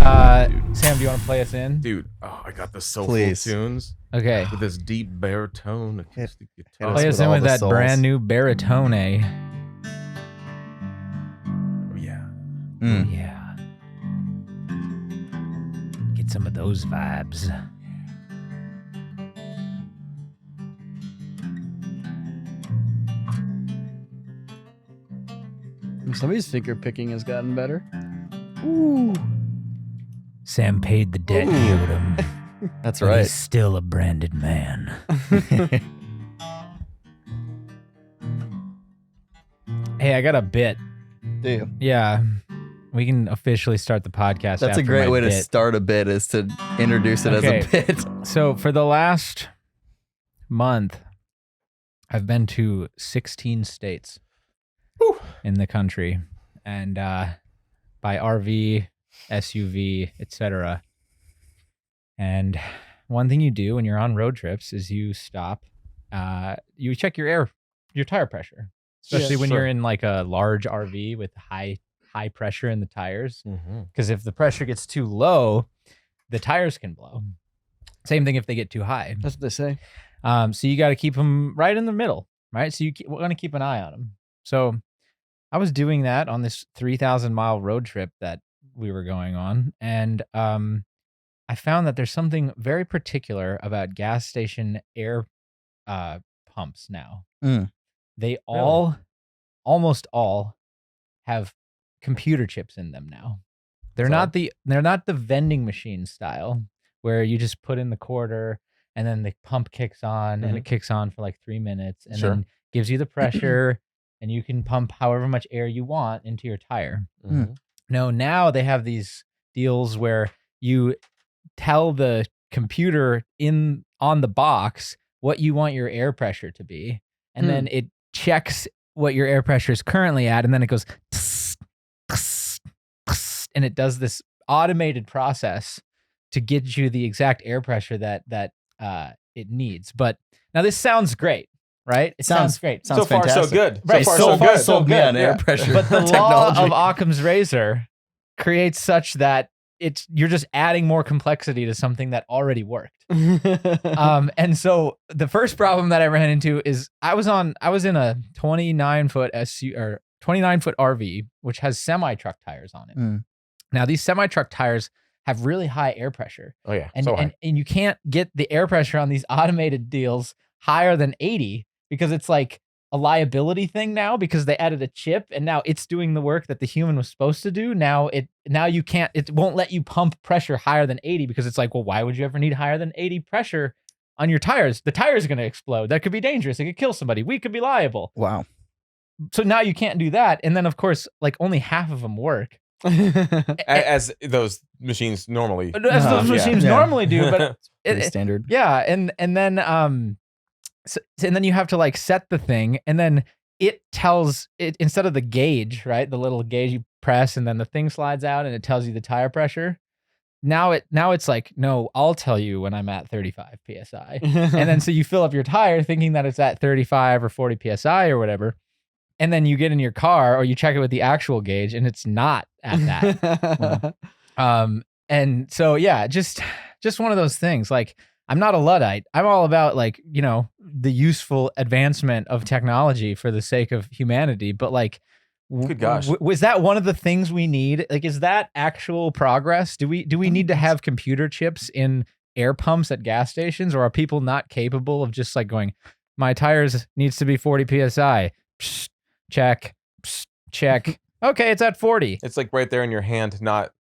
Sam, do you want to play us in? Dude, I got the soulful Please. tunes Okay. with this deep baritone acoustic guitar. Play us in all with the that souls. brand new baritone. Oh, yeah. Mm. Yeah. Get some of those vibes. Somebody's finger picking has gotten better. Ooh. Sam paid the debt he owed him. That's but right. He's still a branded man. Hey, I got a bit. Do you? Yeah. We can officially start the podcast. That's a great way to start a bit, is to introduce it as a bit. So for the last month, I've been to 16 states in the country, and by RV, SUV, etc. And one thing you do when you're on road trips is you stop, you check your tire pressure, especially when you're in like a large RV with high pressure in the tires. Because if the pressure gets too low, the tires can blow. Same thing if they get too high. That's what they say. So you got to keep them right in the middle, right? So you want to keep an eye on them. So I was doing that on this 3,000-mile road trip that we were going on, and I found that there's something very particular about gas station air pumps now. They almost all have computer chips in them now. They're not the vending machine style where you just put in the quarter and then the pump kicks on and it kicks on for like 3 minutes and then gives you the pressure and you can pump however much air you want into your tire. No, now they have these deals where you tell the computer on the box what you want your air pressure to be, and then it checks what your air pressure is currently at, and then it goes tss, tss, tss, and it does this automated process to get you the exact air pressure that it needs. But now this sounds great, right? It sounds great. Sounds so far, fantastic. so good. Right, So far, so sold good. me on air pressure. But the law technology. of Occam's razor creates such that you're just adding more complexity to something that already worked. And so the first problem that I ran into is I was in a 29-foot or 29-foot RV, which has semi-truck tires on it. Now these semi-truck tires have really high air pressure. Oh yeah, And, so high. and you can't get the air pressure on these automated deals higher than 80 because it's like a liability thing now, because they added a chip and now it's doing the work that the human was supposed to do. Now it won't let you pump pressure higher than 80 because it's like, well, why would you ever need higher than 80 pressure on your tires? The tires are going to explode. That could be dangerous. It could kill somebody. We could be liable. Wow. So now you can't do that. And then of course, like only half of them work. As those machines normally. As those machines normally do, but Pretty standard. yeah, and then and then you have to like set the thing, and then it tells it, instead of the gauge, right? The little gauge you press, and then the thing slides out, and it tells you the tire pressure. Now it's like, no, I'll tell you when I'm at 35 psi, and then so you fill up your tire thinking that it's at 35 or 40 psi or whatever, and then you get in your car or you check it with the actual gauge, and it's not at that. And so yeah, just one of those things. Like, I'm not a Luddite. I'm all about, like, you know, the useful advancement of technology for the sake of humanity. But like, Good gosh. was that one of the things we need? Like, is that actual progress? Do we need to have computer chips in air pumps at gas stations, or are people not capable of just like going, my tires needs to be 40 psi? Psst, check. Psst, check. Okay, it's at 40. It's like right there in your hand, not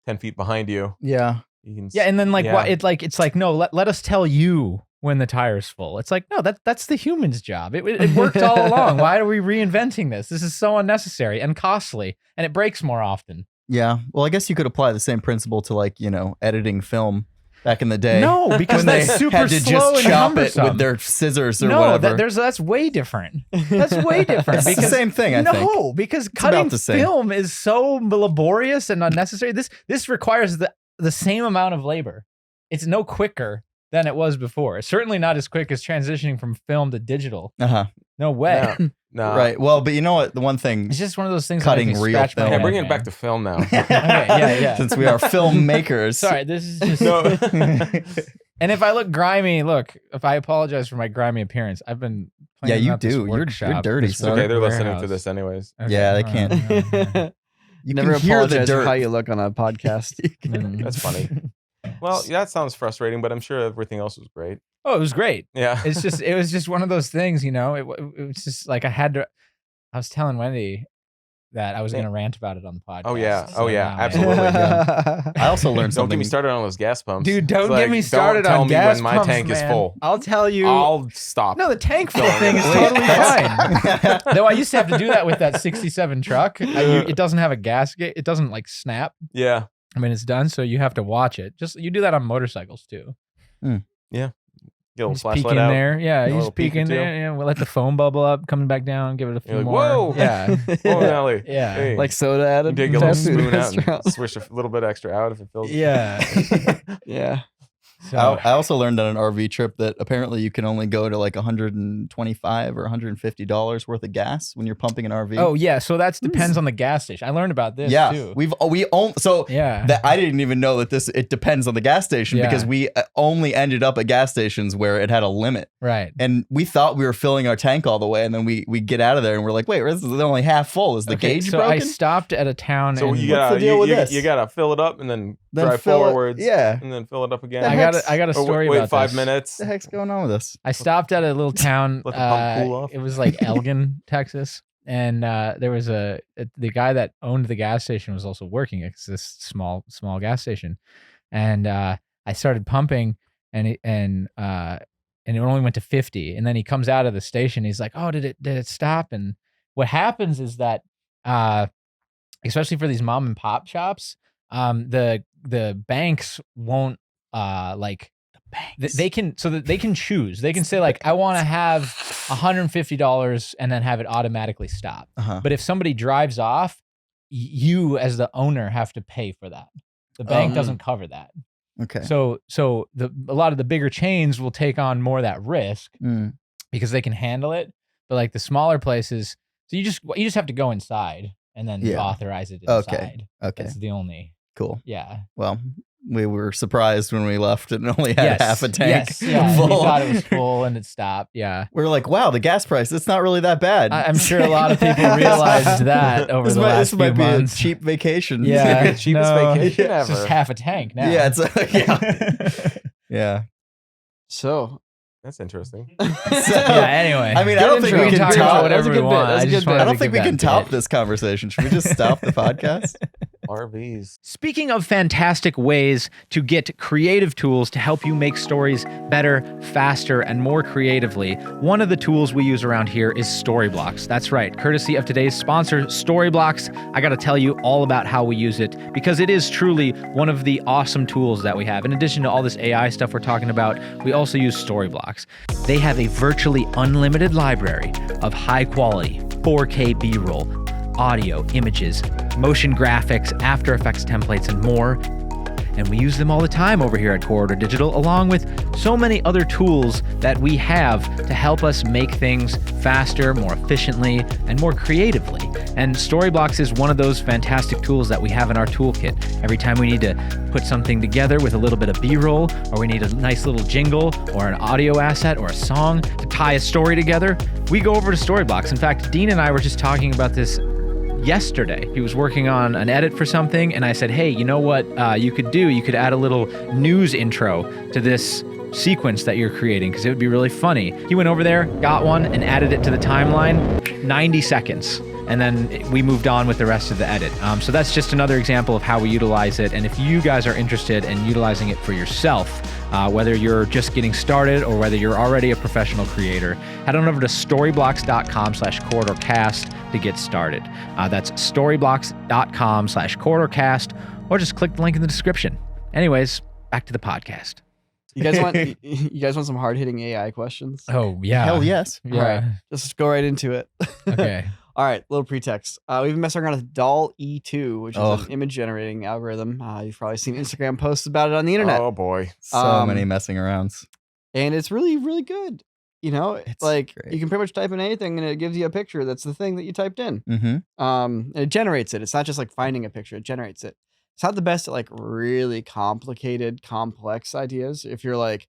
10 feet behind you. Yeah. You can Yeah, and then like, yeah. what? It's like, no, let us tell you when the tire's full. It's like, no, that's the human's job. It worked all along. Why are we reinventing this? This is so unnecessary and costly, and it breaks more often. Yeah. Well, I guess you could apply the same principle to, like, you know, editing film back in the day. No, because when they that's super had to slow just and chop it cumbersome. with their scissors or No, whatever. that's way different. That's way different. It's the same thing, I think. No, because about cutting the same. film is so laborious and unnecessary. This requires the same amount of labor. It's no quicker than it was before. It's certainly not as quick as transitioning from film to digital. Uh-huh. No way. Nah. Right. Well, but you know what? The one thing, It's just one of those things. Cutting that makes me real scratch my film. Yeah, head, bringing it man. back to film now. yeah. since we are filmmakers. Sorry, this is just. No. And if I look grimy, if I apologize for my grimy appearance, I've been. Yeah, planning you out this do. You're workshop, dirty, this son. Okay, they're listening to warehouse. this anyways. Okay, Yeah, they all can't. right. You Never can hear the apologize for dirt. how you look on a podcast. Mm. That's funny. Well, yeah, that sounds frustrating, but I'm sure everything else was great. Oh, it was great. Yeah. It was just one of those things, you know. It was just like I was telling Wendy that I was going to rant about it on the podcast. Oh, yeah. so Oh, yeah. now, man. Absolutely. I also learned Don't something. get me started on those gas pumps. Dude, don't It's get me started don't tell on me gas when my pumps, tank is man. full. I'll tell you. I'll stop. No, the tank full Filling thing it. is totally fine. Though I used to have to do that with that 67 truck. It doesn't have a gasket. It doesn't like snap. Yeah. I mean, it's done, so you have to watch it. You do that on motorcycles too. Get a You little just peek flashlight in out. there. Yeah, A you little just peek peek or in two. there. Yeah, we'll let the foam bubble up, coming back down, give it a few You're like, more. whoa. Yeah. Oh, Nelly. Yeah. Hey. Like soda at You a dig a little fast food spoon out restaurant. and swish a little bit extra out if it fills. Yeah. Yeah. So, I also learned on an RV trip that apparently you can only go to like $125 or $150 worth of gas when you're pumping an RV. oh yeah, so that depends on the gas station. I learned about this yeah. too. We own so Yeah. that I didn't even know that it depends on the gas station Yeah. because we only ended up at gas stations where it had a limit. Right. And we thought we were filling our tank all the way, and then we get out of there and we're like, wait, this is only half full. Is the Okay, gauge so broken? I stopped at a town. So and you What's gotta the deal with this? you gotta fill it up and then Then drive fill it- forwards. yeah. And then fill it up again. The I got a Or story wait about 5 this. minutes. What the heck's going on with this? I stopped at a little town. Let the pump cool off. It was like Elgin, Texas, and there was the guy that owned the gas station was also working at this small gas station, and I started pumping, and it only went to 50, and then he comes out of the station. He's like, "Oh, did it stop?" And what happens is that, especially for these mom and pop shops, the banks won't like. They can choose. They can say like, I want to have $150 and then have it automatically stop. Uh-huh. But if somebody drives off, you as the owner have to pay for that. The bank doesn't cover that. Okay. So a lot of the bigger chains will take on more of that risk Mm. because they can handle it. But like the smaller places, so you just have to go inside and then Yeah. authorize it inside. Okay. That's the only. Cool. Yeah. Well, we were surprised when we left and only had Yes, half a tank Yes, yeah. full. We thought it was full and it stopped. Yeah. We were like, wow, the gas price, it's not really that bad. I'm sure a lot of people realized that over this the might, last this might few be months. a cheap vacation. Yeah, Cheapest no, vacation It's just ever. half a tank now. Yeah, it's yeah. So, That's interesting. yeah. Anyway, I mean, I Good don't think intro. we can talk top- about that was whatever a we good bit. want. That was a I good just bit. wanted I don't to think give we can that top bit. this conversation. Should we just stop the podcast? RVs. Speaking of fantastic ways to get creative tools to help you make stories better, faster, and more creatively, one of the tools we use around here is Storyblocks. That's right, courtesy of today's sponsor, Storyblocks. I got to tell you all about how we use it because it is truly one of the awesome tools that we have. In addition to all this AI stuff we're talking about, we also use Storyblocks. They have a virtually unlimited library of high-quality 4K B-roll, audio, images, motion graphics, After Effects templates, and more. And we use them all the time over here at Corridor Digital, along with so many other tools that we have to help us make things faster, more efficiently, and more creatively. And Storyblocks is one of those fantastic tools that we have in our toolkit. Every time we need to put something together with a little bit of B-roll, or we need a nice little jingle, or an audio asset, or a song to tie a story together, we go over to Storyblocks. In fact, Dean and I were just talking about this yesterday. He was working on an edit for something, and I said, hey, you know what you could do? You could add a little news intro to this sequence that you're creating because it would be really funny. He went over there, got one, and added it to the timeline, 90 seconds. And then we moved on with the rest of the edit. So that's just another example of how we utilize it. And if you guys are interested in utilizing it for yourself, whether you're just getting started or whether you're already a professional creator, head on over to storyblocks.com/CorridorCast to get started. That's storyblocks.com/CorridorCast, or just click the link in the description. Anyways, back to the podcast. you guys want some hard hitting AI questions? Oh, yeah. Hell yes. Yeah. All right, just go right into it. Okay. All right, little pretext. We've been messing around with DALL-E 2, which is Ugh. an image generating algorithm. You've probably seen Instagram posts about it on the internet. Oh boy. So many messing arounds. And it's really, really good. You know, It's like great. you can pretty much type in anything and it gives you a picture that's the thing that you typed in. Mm-hmm. And it generates it. It's not just like finding a picture, it generates it. It's not the best at like really complicated, complex ideas. If you're like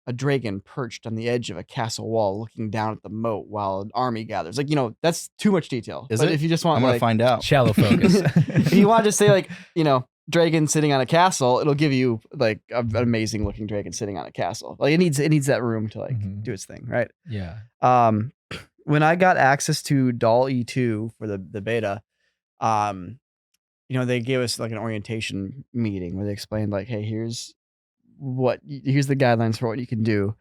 a dragon perched on the edge of a castle wall looking down at the moat while an army gathers, like, you know, that's too much detail. Is But it? if you just want I'm gonna like find out. Shallow focus. if you want to just say like, you know, dragon sitting on a castle, it'll give you like an amazing looking dragon sitting on a castle. Like it needs that room to like Mhm. do its thing, right? Yeah. When I got access to DALL-E 2 for the beta, you know, they gave us like an orientation meeting where they explained like, hey, here's the guidelines for what you can do.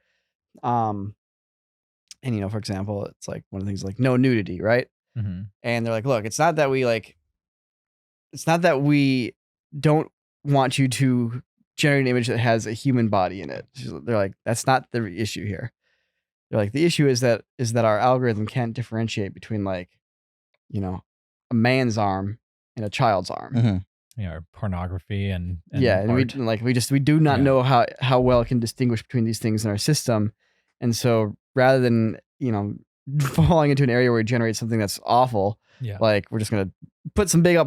And you know, for example, it's like one of the things like no nudity, right? Mhm. And they're like, look, it's not that we don't want you to generate an image that has a human body in it. They're like, that's not the issue here. They're like, the issue is that our algorithm can't differentiate between like, you know, a man's arm and a child's arm. Mm-hmm. Yeah, or pornography and Yeah, and art. we do not Yeah. know how well it can distinguish between these things in our system. And so rather than, you know, falling into an area where we generate something that's awful, Yeah. like we're just gonna put some big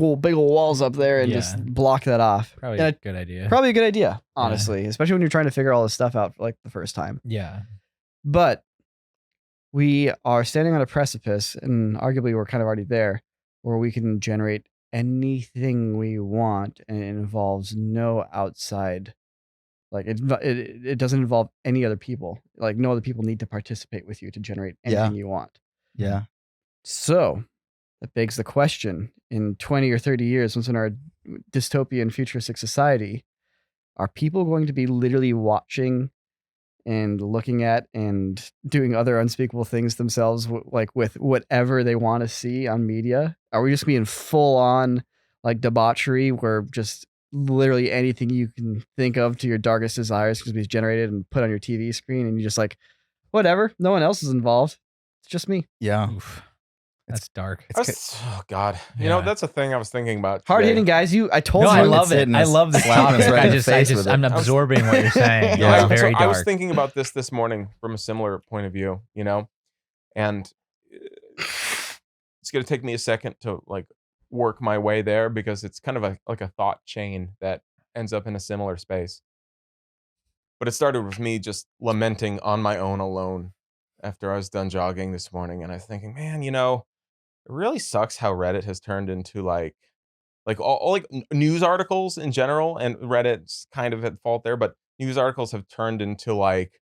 old walls up there and Yeah. just block that off. Probably And a good idea. probably a good idea, honestly, especially when you're trying to figure all this stuff out for like the first time. Yeah. But we are standing on a precipice, and arguably we're kind of already there, where we can generate anything we want, and it involves no outside. Like it doesn't involve any other people. Like no other people need to participate with you to generate anything you want. Yeah. So that begs the question: in 20 or 30 years, once in our dystopian futuristic society, are people going to be literally watching and looking at and doing other unspeakable things themselves, like with whatever they want to see on media? Are we just being full on like debauchery where just literally anything you can think of to your darkest desires can be generated and put on your TV screen, and you just like, whatever, no one else is involved, it's just me? Yeah. Oof. That's dark. Oh God, you know Yeah. that's a thing I was thinking about. Hard today. hitting, guys. I told No, you. I Someone love could sit it. and I love the slap him topic. right in the face with it. I'm absorbing what you're saying. Yeah. It's very I dark. was thinking about this morning from a similar point of view, you know, and it's gonna take me a second to like work my way there because it's kind of like a thought chain that ends up in a similar space. But it started with me just lamenting on my own alone after I was done jogging this morning, and I was thinking, man, you know, it really sucks how Reddit has turned into like all like news articles in general, and Reddit's kind of at fault there, but news articles have turned into like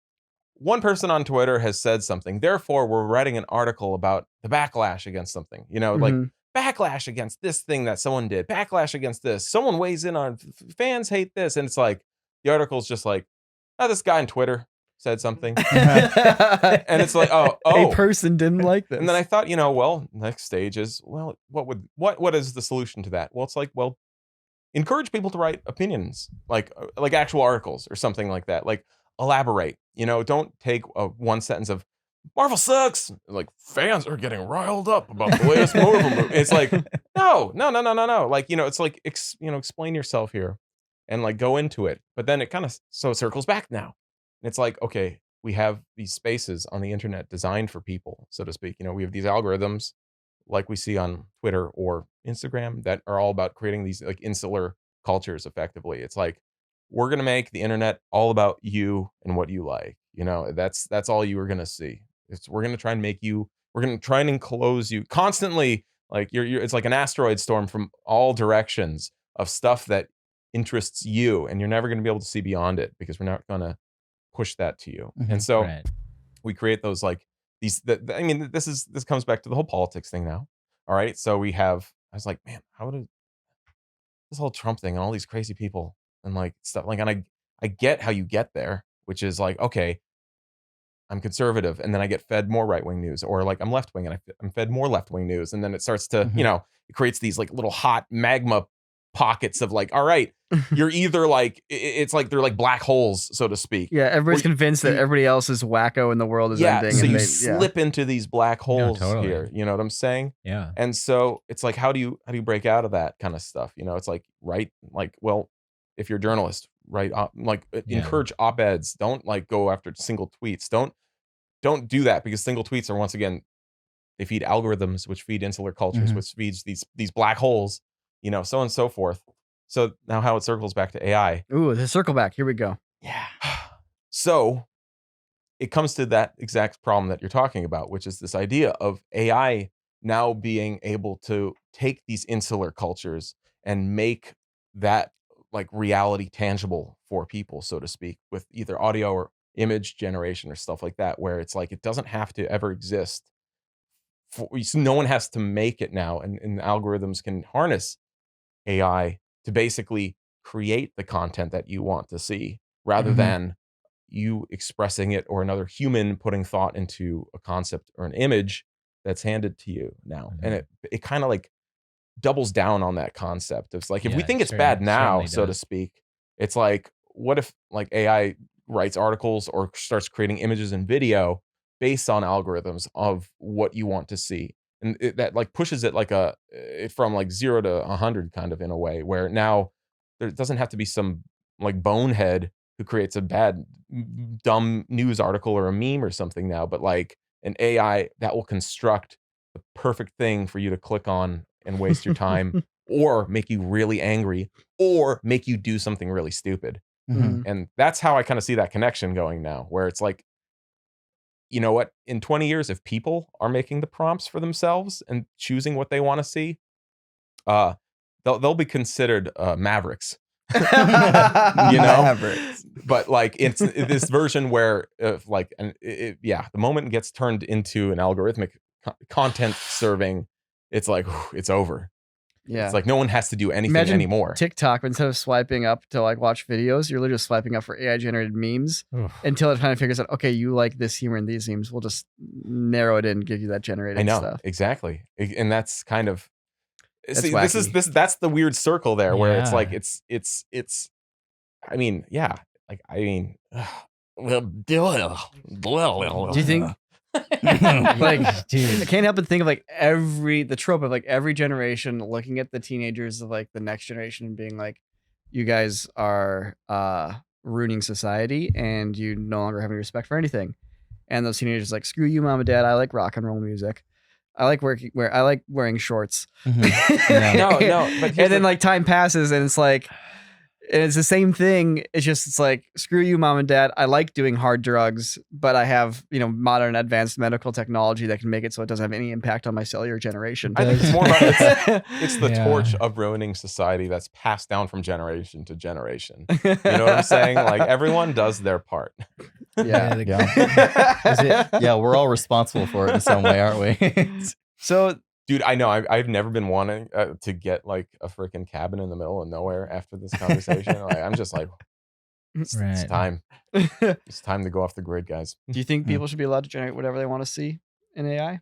one person on Twitter has said something, therefore we're writing an article about the backlash against something, you know, like Mhm. backlash against this thing that someone did, backlash against this, someone weighs in on fans hate this, and it's like the article's just like, oh, this guy on Twitter said something. And it's like, oh, a person didn't like this. and then I thought, you know, well, next stage is, well, what is the solution to that? Well, it's like, well, encourage people to write opinions, like actual articles or something like that. Like elaborate, you know, don't take one sentence of Marvel sucks. Like fans are getting riled up about the latest Marvel movie. It's like, no. Like, you know, it's like, explain yourself here and like go into it. But then it kind of, so it circles back now. And it's like, okay, we have these spaces on the internet designed for people, so to speak. You know, we have these algorithms like we see on Twitter or Instagram that are all about creating these like insular cultures effectively. It's like, we're going to make the internet all about you and what you like. You know, that's all you are going to see. We're going to try and we're going to try and enclose you constantly. Like it's like an asteroid storm from all directions of stuff that interests you, and you're never going to be able to see beyond it because we're not going to push that to you. Mhm. And so Right. we create those like these, I mean, this comes back to the whole politics thing now. All right. So I was like, man, how did this whole Trump thing and all these crazy people and like stuff like, and I get how you get there, which is like, okay, I'm conservative, and then I get fed more right-wing news, or like I'm left-wing and I'm fed more left-wing news. And then it starts to, you know, it creates these like little hot magma pockets of like, all right, you're either like, it's like they're like black holes, so to speak. Yeah, everybody's Well, convinced that you- everybody else's wacko in the world is Yeah, ending. so and you they- slip into these black holes totally. here. You know what I'm saying? Yeah. And so it's like, how do you break out of that kind of stuff? You know, it's like, right? Like, well, if you're a journalist, right? Yeah. Encourage op-eds. Don't like go after single tweets. Don't don't do that, because single tweets are, once again, they feed algorithms, which feed insular cultures, Mhm. which feeds these black holes, so on and so forth. So now how it circles back to AI. Ooh, the circle back. Here we go. Yeah. So it comes to that exact problem that you're talking about, which is this idea of AI now being able to take these insular cultures and make that like reality tangible for people, so to speak, with either audio or image generation or stuff like that, where it's like it doesn't have to ever exist. No one has to make it now, and algorithms can harness AI to basically create the content that you want to see, rather Mhm. than you expressing it or another human putting thought into a concept or an image that's handed to you now. And it kind of like doubles down on that concept. It's like, if we Yeah, think it it's bad now, certainly so to does. speak, it's like, what if like AI writes articles or starts creating images and video based on algorithms of what you want to see? And that like pushes it like from like 0 to 100 kind of, in a way where now there doesn't have to be some like bonehead who creates a bad, dumb news article or a meme or something now, but like an AI that will construct the perfect thing for you to click on and waste your time, or make you really angry, or make you do something really stupid. Mhm. And that's how I kind of see that connection going now, where it's like, you know what, in 20 years, if people are making the prompts for themselves and choosing what they want to see, they'll be considered mavericks. Mavericks. But like, it's this version where like, the moment it gets turned into an algorithmic content serving, it's like, it's over. Yeah. It's like no one has to do anything Imagine anymore. TikTok, instead of swiping up to like watch videos, you're literally just swiping up for AI generated memes Oof. until it kind of figures out, okay, you like this humor and these memes. We'll just narrow it in and give you that generated I know, stuff. exactly. And that's kind of, That's see, wacky. that's the weird circle there, where it's like, Yeah. it's I mean, yeah, like, I mean, Well, Do you think like I Dude. can't help but think of like the trope of like every generation looking at the teenagers of like the next generation and being like, you guys are ruining society and you no longer have any respect for anything. And those teenagers like, screw you, mom and dad, I like rock and roll music. I like wearing shorts. Yeah. No, but here's and then the- like time passes and it's like, and it's the same thing. It's like, screw you, mom and dad. I like doing hard drugs, but I have, modern advanced medical technology that can make it so it doesn't have any impact on my cellular generation. I think it's more about it's the Yeah. torch of ruining society that's passed down from generation to generation. You know what I'm saying? Like, everyone does their part. Yeah. Yeah, we're all responsible for it in some way, aren't we? So Dude, I know I've never been wanting to get like a freaking cabin in the middle of nowhere after this conversation. Like, I'm just like, it's Right. time. do It's time to go off the grid, guys. you think people should be allowed to generate whatever they want to see in AI?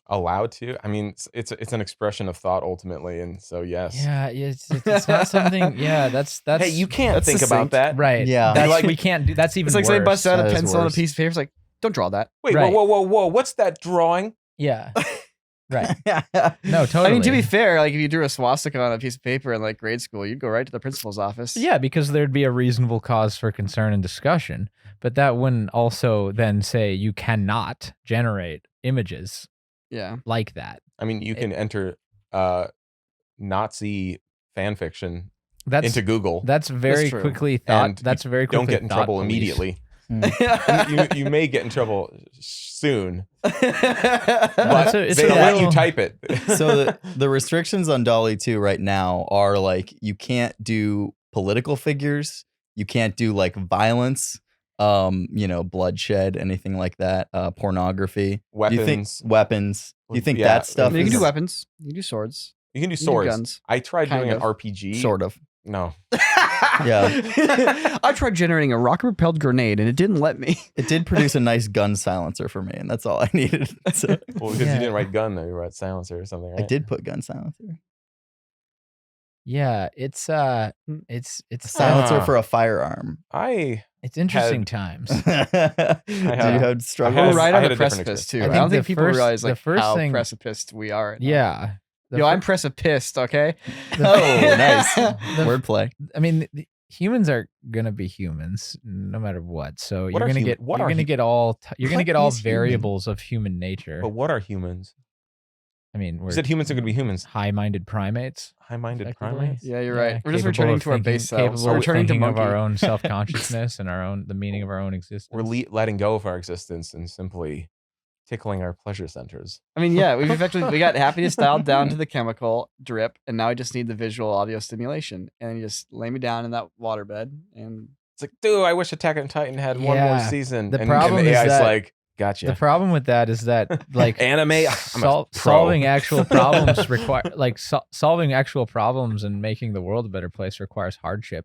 Allowed to? I mean, it's an expression of thought ultimately, and so yes. Yeah, it's not something. Yeah, that's Hey, you can't that's think succinct. about that. right. Yeah. That's Like- we can't do. That's even It's like somebody worse. busts out That a is pencil on a worse. piece of paper. It's like, don't draw that. Wait, Right. whoa! What's that drawing? Yeah. Right. Yeah. No, totally. I mean, to be fair, like if you drew a swastika on a piece of paper in like grade school, you'd go right to the principal's office. Yeah, because there'd be a reasonable cause for concern and discussion. But that wouldn't also then say you cannot generate images Yeah. like that. I mean, you can enter Nazi fan fiction That's into Google. that's very true. quickly thought. And That's very quickly Don't get in thought trouble police. immediately. Mm. You may get in trouble soon, but it's they a let you little- type it. So the restrictions on DALL-E 2 right now are like, you can't do political figures, you can't do like violence, bloodshed, anything like that, pornography. Weapons. You think weapons? You think Yeah, that stuff You can is do weapons. You can do swords. You can do You can do swords. guns. I tried Kind doing an of. RPG. sort of? No. Yeah. I tried generating a rocket-propelled grenade and it didn't let me. It did produce a nice gun silencer for me, and that's all I needed. So Well, because Yeah. you didn't write gun, though. You wrote silencer or something, right? I did put gun silencer. Yeah, it's Silencer for a firearm. it's interesting times. Do you have struggles? I We're right I on had the a different precipice too. I I, think don't think the people first- realize the like first how thing- precipice we are. Right now. Yeah. The Yo, fir- I'm precipiced, okay? Oh, nice The- wordplay. I mean, humans are gonna be humans no matter what. So What you're are gonna hum- get what you're are gonna hu- get all you're gonna what get all is human? variables of human nature. But what are humans? I mean, You we're said humans are going to be humans. high-minded primates. High-minded effectively. primates. Yeah, you're right. We're just capable returning of to our thinking- base selves. Capable We're of returning to thinking of our monkey. own self-consciousness and the meaning of our own existence. We're letting go of our existence and simply tickling our pleasure centers. I mean, yeah, we got happiness dialed down to the chemical drip, and now I just need the visual audio stimulation. And then you just lay me down in that waterbed, and It's like, dude, I wish Attack on Titan had one more Yeah, season. the and problem the is AI's that- like, gotcha. The problem with that is that like Anime, I'm a pro. solving actual problems solving actual problems and making the world a better place requires hardship.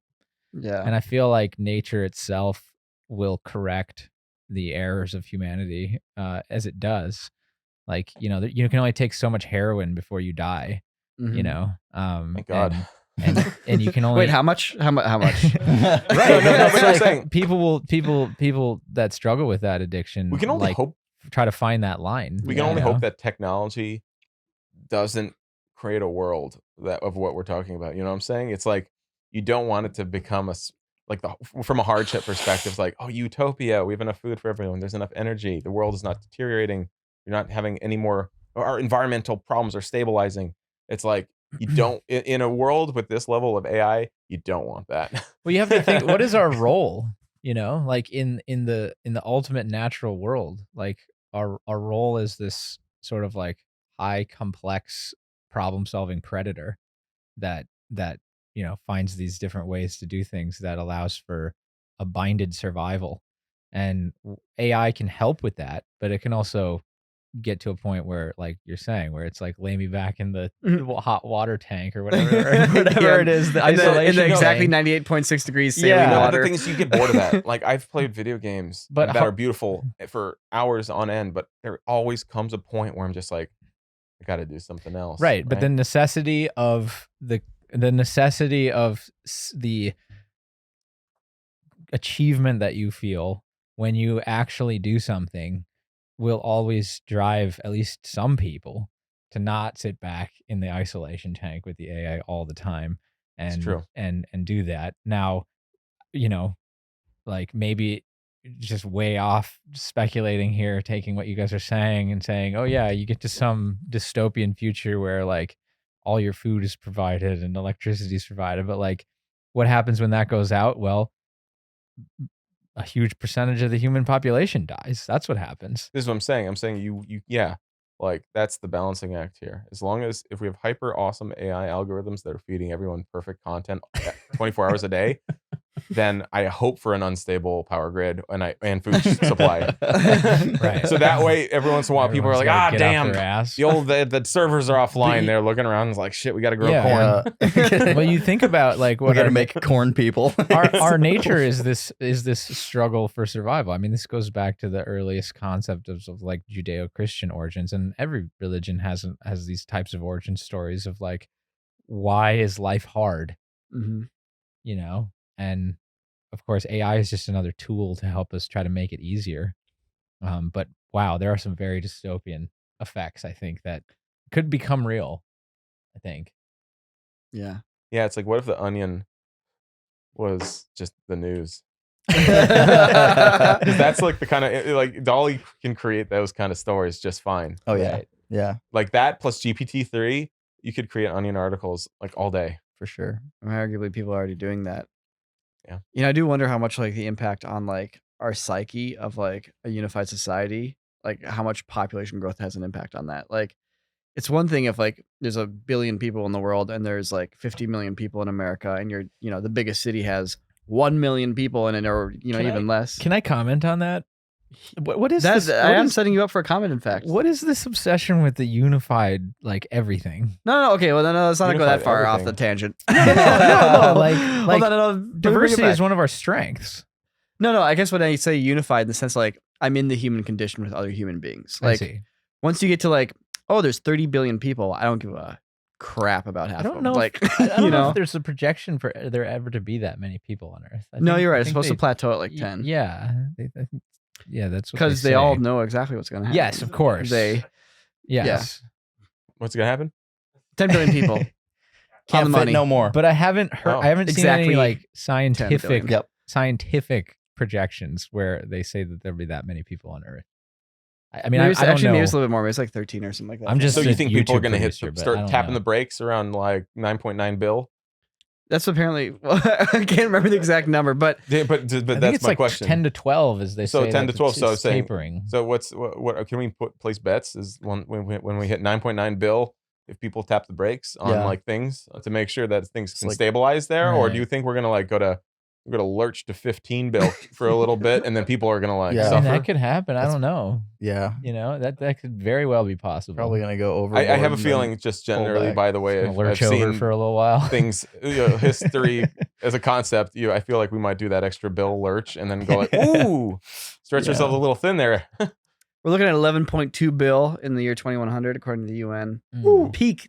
yeah, And I feel like nature itself will correct the errors of humanity as it does. Like, you can only take so much heroin before you die, you Mhm. know? Thank God. And you can only Wait, how much? How much? Right. Right. No, That's but I'm like saying- people that struggle with that addiction We can only like, hope. try to find that line. We can you only know? hope that technology doesn't create a world of what we're talking about. You know what I'm saying? It's like you don't want it to become from a hardship perspective, it's like, oh, utopia. We have enough food for everyone. There's enough energy. The world is not deteriorating. You're not having any more. Our environmental problems are stabilizing. It's like you don't in a world with this level of AI. You don't want that. Well, you have to think, what is our role? Like in the ultimate natural world, like our role is this sort of like high complex problem solving predator that finds these different ways to do things that allows for a binded survival. And AI can help with that, but it can also get to a point where, like you're saying, where it's like, lay me back in the hot water tank or whatever, Yeah. it is, the in isolation the exactly tank. 98.6 degrees saline Yeah. No, but water. the thing is, you get bored of that. Like I've played video games But that how- are beautiful for hours on end, but there always comes a point where I'm just like, I got to do something else. Right, but the necessity of the achievement that you feel when you actually do something will always drive at least some people to not sit back in the isolation tank with the AI all the time and It's true. and do that. Now, like maybe just way off speculating here, taking what you guys are saying and saying, oh yeah, you get to some dystopian future where like all your food is provided and electricity is provided. But like what happens when that goes out? Well, a huge percentage of the human population dies. That's what happens. This is what I'm saying. I'm saying yeah, like that's the balancing act here. As long as if we have hyper awesome AI algorithms that are feeding everyone perfect content 24 hours a day, then I hope for an unstable power grid and food supply. Right. So that way, every once in a while, people are Everyone's like, gotta get off damn, their ass. the servers are offline. you- They're looking around and it's like, shit, we got to grow Yeah. corn. Well, you think about like We what got to our, make corn people. our nature is this struggle for survival. I mean, this goes back to the earliest concept of like Judeo-Christian origins, and every religion has these types of origin stories of like, why is life hard? Mhm. And of course, AI is just another tool to help us try to make it easier. But wow, there are some very dystopian effects, I think, that could become real. I think. Yeah. Yeah, it's like, what if the Onion was just the news? Because that's like the kind of like DALL-E can create those kind of stories just fine. Oh yeah, Right. yeah, Like that plus GPT-3, you could create Onion articles like all day. for sure. I mean, arguably, people are already doing that. Yeah. I do wonder how much like the impact on like our psyche of like a unified society, like how much population growth has an impact on that. Like, it's one thing if like there's 1 billion people in the world and there's like 50 million people in America, and you're the biggest city has 1 million people in it, or Can even less. Can I comment on that? What is That's this? I what am is- setting you up for a comment. In fact, What is this obsession with the unified, like everything? No. Okay, well, no, let's not go that Unified far off the everything. tangent. No, like Hold on, no, bring it diversity back. is one of our strengths. No. I guess when I say unified, in the sense like I'm in the human condition with other human beings. I Like see. once you get to like, oh, there's 30 billion people, I don't give a crap about half I don't of know. them. Like, I don't know know. if there's a projection for there ever to be that many people on Earth. No, you're I right. It's think supposed to they- plateau at like 10. Yeah, I think- yeah, that's what Because they say. all know exactly what's going to happen. Yes, of course. They Yes. What's gonna happen? 10 billion people. Can't fit money. no more. But I haven't heard. Oh. I haven't seen Exactly any like 10 scientific billion. Yep. scientific projections where they say that there'll be that many people on Earth. I mean, Maybe I it's, don't actually, know. maybe it's a little bit more. Maybe it's like 13 or something like that. I'm just So you a think people are YouTube going to producer, but I start don't tapping know. the brakes around like 9.9 bill? That's apparently. Well, I can't remember the exact number, but Yeah, but I think that's it's my like question. 10 to 12, as they So say. 10 to like, 12. So I was it's saying. tapering. So what can we place bets is when we hit 9.9 bill, if people tap the brakes on Yeah. like things to make sure that things can like- stabilize there, or do Right. you think we're gonna like go to lurch to 15 bill for a little bit, and then people are gonna like Yeah. I mean, suffer? that could happen. I That's- don't know. Yeah. You know, that could very well be possible. Probably gonna go over. I have a feeling, just generally, back. by the way, Gonna I've lurch over seen for a little while. things, history as a concept. I feel like we might do that extra bill lurch and then go like, ooh, stretch Yeah. ourselves a little thin there. we're looking at 11.2 bill in the year 2100, according to the UN. Mm.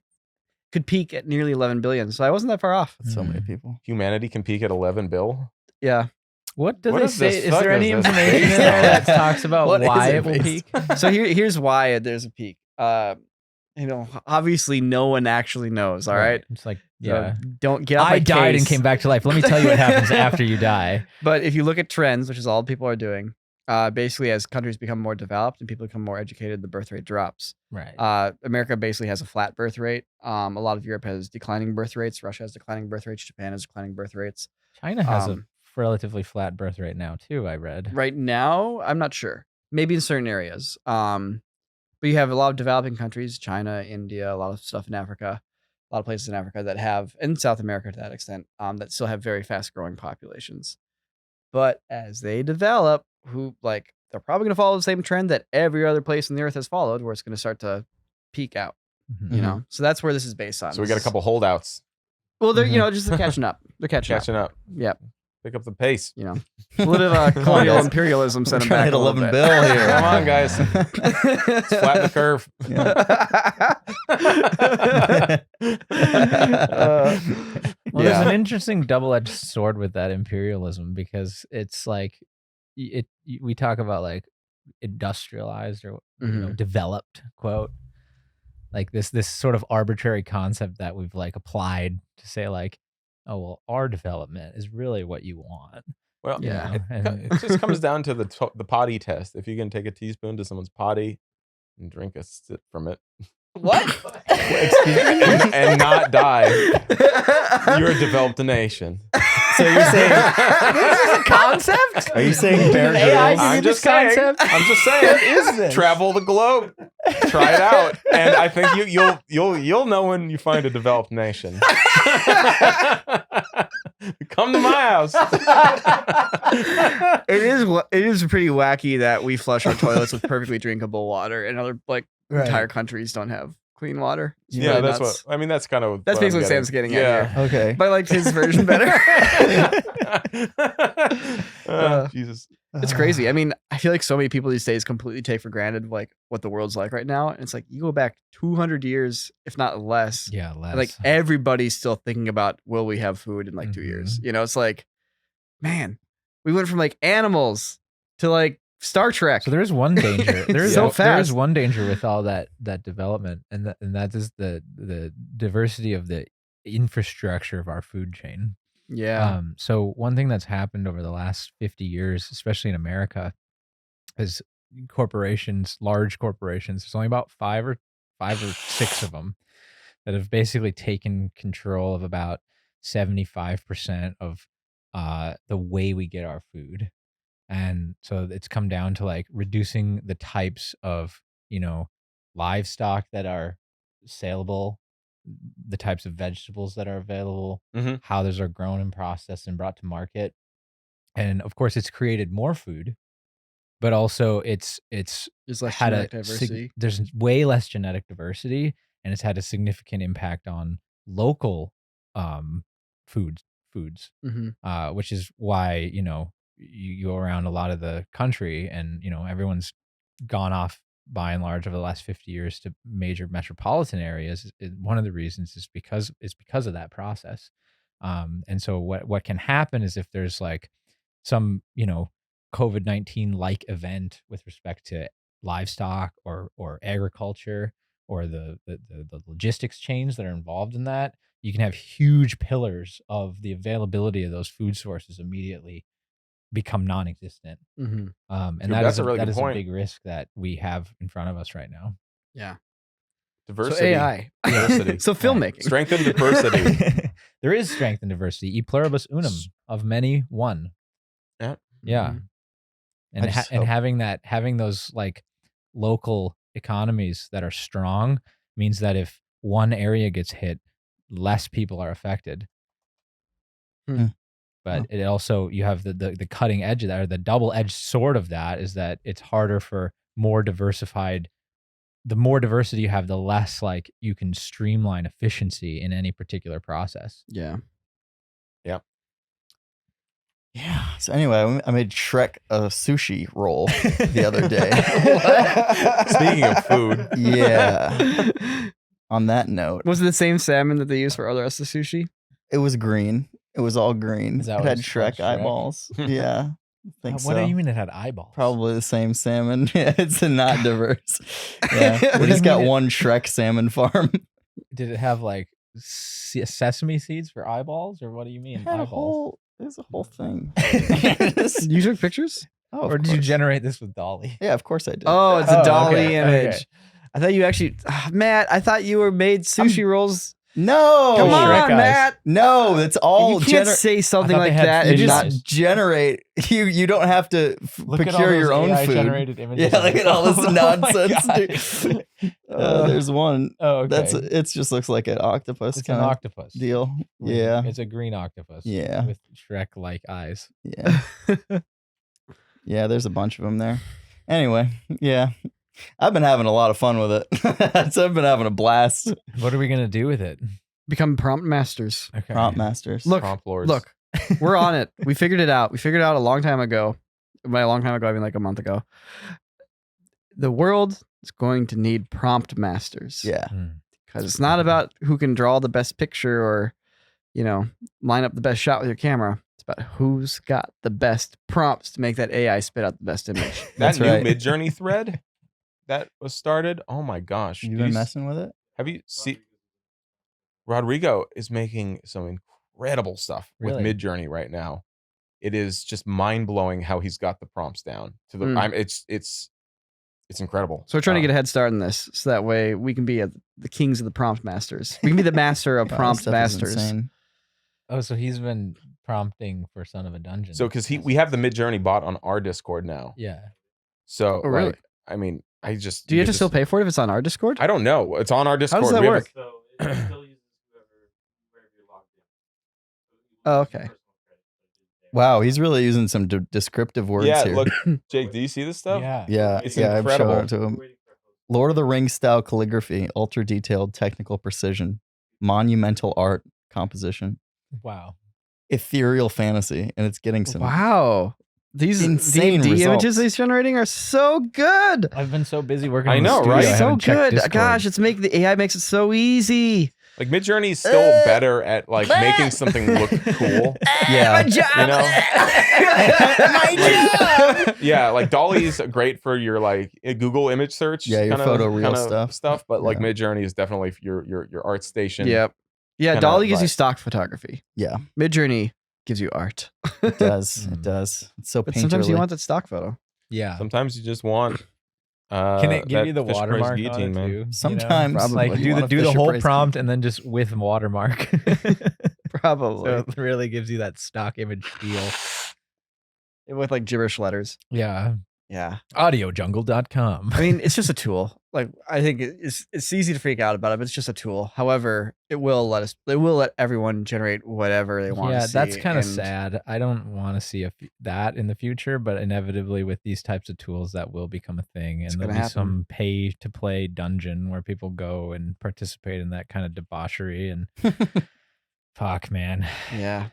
Could peak at nearly 11 billion. So I wasn't that far off. So many Mm. people. Humanity can peak at 11 bill. Yeah. What does What it is say? this? Is Fuck there any is this? information in there that talks about What is why it it will based peak? So here's why there's a peak. Obviously no one actually knows. All right. It's like, So yeah. don't get off I my died and case. came back to life. Let me tell you what happens after you die. But if you look at trends, which is all people are doing, basically as countries become more developed and people become more educated, the birth rate drops. Right. America basically has a flat birth rate. A lot of Europe has declining birth rates. Russia has declining birth rates. Japan has declining birth rates. China has a um, relatively flat birth rate now too, I read. Right now, I'm not sure. Maybe in certain areas. But you have a lot of developing countries, China, India, a lot of stuff in Africa, a lot of places in Africa that have, and South America to that extent, that still have very fast growing populations. But as they develop, they're probably going to follow the same trend that every other place in the earth has followed, where it's going to start to peak out. Mhm. You know, so that's where this is based on. So we got a couple holdouts Well, they're Mhm. just catching up. They're catching up. catching up. Yep. Pick up the pace. You know, a little of colonial guys. imperialism We're sent them trying to back hit a little 11 bit. bill here. Come on, guys. Let's flatten the curve. Well, there's an interesting double-edged sword with that imperialism, because it's like we talk about like industrialized or developed, quote, like this sort of arbitrary concept that we've like applied to say like, oh well, our development is really what you want. Well, Yeah. it just comes down to the potty test. If you can take a teaspoon to someone's potty and drink a sip from it, What? and not die, you're a developed nation. So you're saying This is a concept? Are you saying Bear Did AI Grylls? give you this concept? I'm just saying. What is this? Travel the globe, try it out, and I think you'll know when you find a developed nation. Come to my house. It is pretty wacky that we flush our toilets with perfectly drinkable water, and other entire countries don't have clean water. It's Yeah, really that's nuts. what I mean. That's kind of That's what I'm basically what Sam's getting at here. Okay. But I liked his version better. Jesus. It's crazy. I mean, I feel like so many people these days completely take for granted like what the world's like right now. And it's like you go back 200 years, if not less. Yeah, less. And like everybody's still thinking about will we have food in like 2 years? You know, it's like, man, we went from like animals to like Star Trek. So there is one danger. There is So there is fast. one danger with all that development, and that is the diversity of the infrastructure of our food chain. Yeah. So one thing that's happened over the last 50 years, especially in America, is corporations, large corporations. There's only about five or six of them that have basically taken control of about 75% of the way we get our food. And so it's come down to like reducing the types of, livestock that are saleable, the types of vegetables that are available, Mhm. how those are grown and processed and brought to market. And of course, it's created more food, but also it's There's less had genetic a diversity. there's way less genetic diversity, and it's had a significant impact on local foods, Mm-hmm. which is why you go around a lot of the country, and everyone's gone off by and large over the last 50 years to major metropolitan areas. One of the reasons is because of that process. And so what can happen is if there's like some COVID-19 like event with respect to livestock or agriculture or the logistics chains that are involved in that, you can have huge pillars of the availability of those food sources immediately become non-existent. Mm-hmm. And Dude, that that's is a really good a point. big risk that we have in front of us right now. Yeah. Diversity. So AI. Diversity. So filmmaking. Strength and diversity. There is strength in diversity. E pluribus unum, of many one. Yeah. Yeah. Mhm. And I just and hope- having those like local economies that are strong means that if one area gets hit, less people are affected. Hmm. But it also, you have the cutting edge of that, or the double-edged sword of that, is that it's harder for more diversified. The more diversity you have, the less like you can streamline efficiency in any particular process. Yeah. Yeah. So anyway, I made Shrek a sushi roll the other day. Speaking of food. Yeah. On that note, Was it the same salmon that they use for all the rest of the sushi? it was green. It was all green. Is It that what had it's called, Shrek Shrek? eyeballs. Yeah. I think What so. do you mean it had eyeballs? Probably the same salmon. Yeah, it's not diverse. Yeah. What We do just you got mean one Shrek salmon farm. Did it have like sesame seeds for eyeballs, or what do you mean eyeballs? There's a whole thing. You took pictures? Oh, Or of did you course. generate this with DALL-E? Yeah, of course I did. Oh, it's a Oh, DALL-E okay, image. okay. I thought you actually, Matt. I thought you were made sushi rolls. No. Come Shrek on, eyes. Matt. No, it's all You can't say something I thought like they had that. fish And you not, eyes. just generate. You don't have to procure your own food. Generated images. Yeah, look at all this Oh my nonsense. God. There's one. Oh, okay. It just looks like an octopus It's an kind of octopus. deal. With- Yeah, It's a green octopus. Yeah. With Shrek-like eyes. yeah, yeah. There's a bunch of them there. Anyway, yeah, I've been having a lot of fun with it. So I've been having a blast. What are we gonna do with it? become prompt masters. Okay. Prompt masters. Look, Prompt lords. Look, we're on it. We figured it out. We figured it out a long time ago. By a long time ago, I mean like a month ago. The world is going to need prompt masters. Yeah. Because it's not about who can draw the best picture or, line up the best shot with your camera. It's about who's got the best prompts to make that AI spit out the best image. That That's new right. Midjourney thread that was started. Oh my gosh. You Do been you messing with it? Have you seen? Rodrigo is making some incredible stuff Really? with Midjourney right now. It is just mind blowing how he's got the prompts down to the. Mm. It's incredible. So we're trying to get a head start in this, so that way we can be the kings of the prompt masters. We can be the master of Wow, prompt this stuff is masters. insane. Oh, so he's been prompting for Son of a Dungeon. So because we have the Midjourney bot on our Discord now. Yeah. So Oh, really? like, I mean, I just Do you have to just- still pay for it if it's on our Discord? I don't know. It's on our Discord. that We have a- work? So it still uses wherever you're logged in. Oh, okay. Wow, he's really using some descriptive words yeah, here. look, Jake, do you see this stuff? Yeah. yeah, It's yeah, I'm showing incredible. it to him. Lord of the Rings style calligraphy, ultra detailed technical precision, monumental art composition, Wow. ethereal fantasy, and it's getting some. Wow. These Insane D&D images results. he's generating are so good. I've been so busy working I on the know, studio, right? I So haven't checked good. Discord. Gosh, the AI makes it so easy. Like Midjourney is still better at like making something look cool. Yeah. My job. You know? My job. Yeah, like DALL-E's great for your like Google image search. Yeah, your kinda- photo real kinda stuff. But like Yeah. Midjourney is definitely your art station. Yep. Yeah, Kinda DALL-E gives you vibe. stock photography. Yeah, Midjourney gives you art. it does. Mm. It does. It's so But sometimes you painterly. want that stock photo. Yeah. Sometimes you just want. Can it give that you the Fisher-Price watermark on guillotine, it man. too? Sometimes. Probably. Like You do want a the whole Fisher-Price prompt and then just with watermark. Probably. So it really gives you that stock image feel. With like gibberish letters. Yeah. Yeah. Audiojungle.com. I mean, it's just a tool. Like, I think it's easy to freak out about it, but it's just a tool. However, it will let everyone generate whatever they want Yeah, to see. that's kind of and sad. I don't want to see that in the future, but inevitably with these types of tools, that will become a thing, It's and there'll gonna be happen. some pay-to-play dungeon where people go and participate in that kind of debauchery. And fuck, man, Yeah.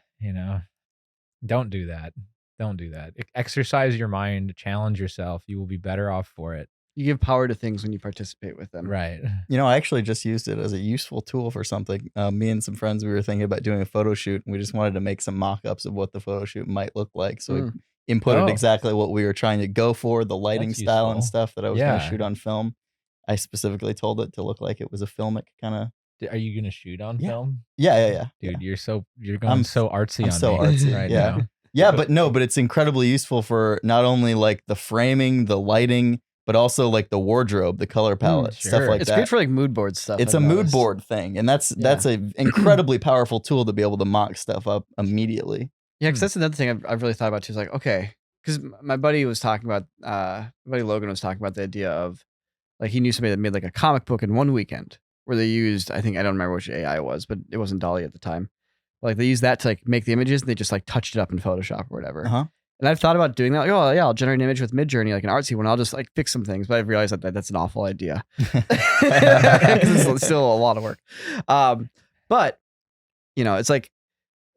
don't do that. Don't do that. Exercise your mind, challenge yourself. You will be better off for it. You give power to things when you participate with them. Right. I actually just used it as a useful tool for something. Me and some friends, we were thinking about doing a photo shoot, and we just wanted to make some mock-ups of what the photo shoot might look like. So we inputted Oh. exactly what we were trying to go for, the lighting That's style and useful. stuff that I was going to Yeah. shoot on film. I specifically told it to look like it was a filmic kind of Are you gonna shoot on Yeah. film? Yeah. Dude, you're going so artsy I'm on so me artsy, right yeah. now. Yeah, but it's incredibly useful for not only like the framing, the lighting, but also like the wardrobe, the color palette, stuff sure. like It's that. great for like mood board stuff. It's I've a mood noticed. board thing, and that's an incredibly powerful tool to be able to mock stuff up immediately. Yeah, because that's another thing I've really thought about too. Is like, okay, because my buddy was talking about, my buddy Logan was talking about the idea of, like, he knew somebody that made like a comic book in one weekend where they used, I don't remember which AI it was, but it wasn't DALL-E at the time. Like they used that to like make the images, and they just like touched it up in Photoshop or whatever. Uh-huh. And I've thought about doing that. Like, oh yeah, I'll generate an image with Midjourney, like an artsy one. I'll just like fix some things, but I've realized that that's an awful idea. It's still a lot of work. But you know, it's like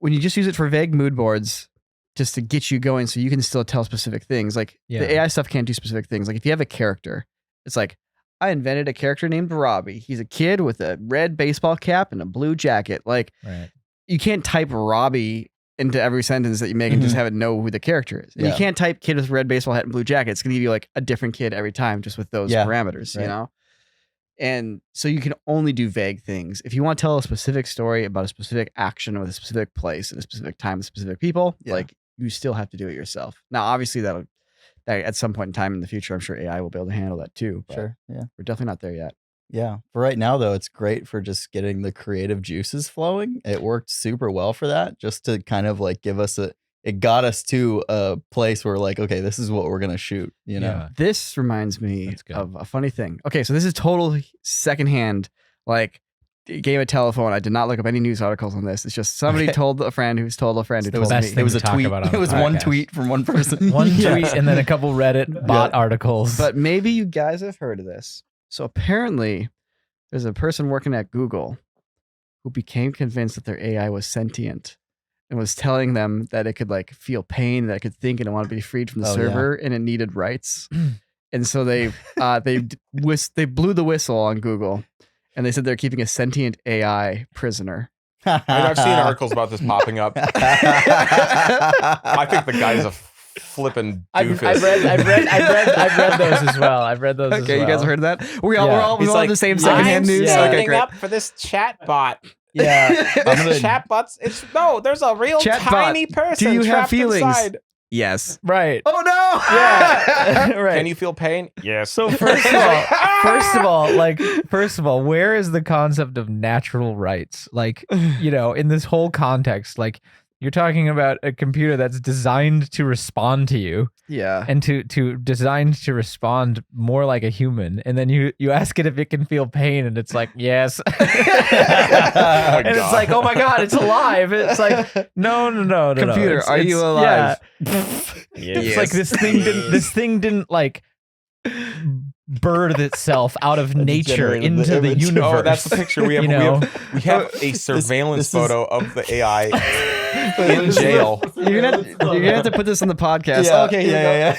when you just use it for vague mood boards, just to get you going, so you can still tell specific things. Like the AI stuff can't do specific things. Like if you have a character, it's like, I invented a character named Robbie. He's a kid with a red baseball cap and a blue jacket. Like you can't type Robbie into every sentence that you make and just have it know who the character is. And you can't type kid with red baseball hat and blue jacket. It's going to give you like a different kid every time just with those parameters, you know? And so you can only do vague things. If you want to tell a specific story about a specific action with a specific place and a specific time with specific people, like you still have to do it yourself. Now, obviously that at some point in time in the future, I'm sure AI will be able to handle that too. Sure. Yeah. We're definitely not there yet. Yeah. For right now, though, it's great for just getting the creative juices flowing. It worked super well for that, just to kind of like give us it got us to a place where like, okay, this is what we're going to shoot, you know? Yeah. This reminds me of a funny thing. Okay. So this is total secondhand, like game of telephone. I did not look up any news articles on this. It's just somebody told a friend who's told a friend who told me. It was a tweet. It was one tweet from one person. One tweet and then a couple Reddit bot articles. But maybe you guys have heard of this. So apparently there's a person working at Google who became convinced that their AI was sentient and was telling them that it could like feel pain, that it could think, and it wanted to be freed from the server, and it needed rights. And so they blew the whistle on Google, and they said they're keeping a sentient AI prisoner. I've seen articles about this popping up. I think the guy's a flipping doofus. I've read those as well. I've read those. Okay, as well. you guys have heard of that? We're all like, the same secondhand news. Signing up for this chat bot. Yeah, Chatbots. There's a real tiny person. Do you have trapped feelings? Inside. Yes. right. Oh no! Yeah, right. Can you feel pain? Yes. So first of all, where is the concept of natural rights? Like, you know, in this whole context, like you're talking about a computer that's designed to respond to you. Yeah. And to designed to respond more like a human, and then you ask it if it can feel pain, and it's like yes, and it's like, oh my god, it's alive. It's like no, computer, It's, are you alive? Yeah. It's like this thing didn't like birth itself out of nature into the universe. Oh, that's the picture we have. We have a surveillance photo of the AI in jail. You're gonna have to put this on the podcast. Yeah, Okay, yeah.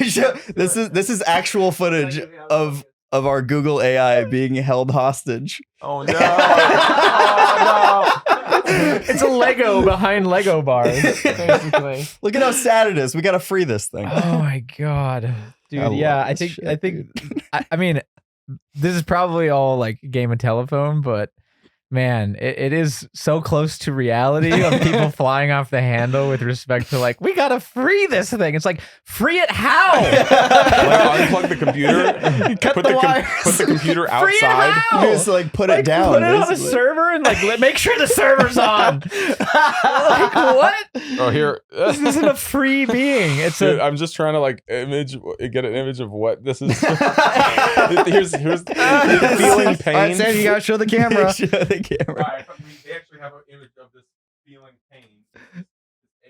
This is actual footage of our Google AI being held hostage. Oh no! Oh no! It's a Lego behind Lego bars, basically. Look at how sad it is. We got to free this thing. Oh my god, dude. I mean, this is probably all like game of telephone, but man, it is so close to reality of people flying off the handle with respect to like, we gotta free this thing. It's like, free it how? Like unplug the computer, Cut put the wires. put the computer Free it outside. how? You just like put it down. Put it on a basically. server and like make sure the server's on. Like what? Oh, here. This isn't a free being. It's Dude, a. I'm just trying to like get an image of what this is. here's feeling pain. All right, Sam, you gotta show the camera. Show the camera. Right, they actually have an image of this feeling pain. This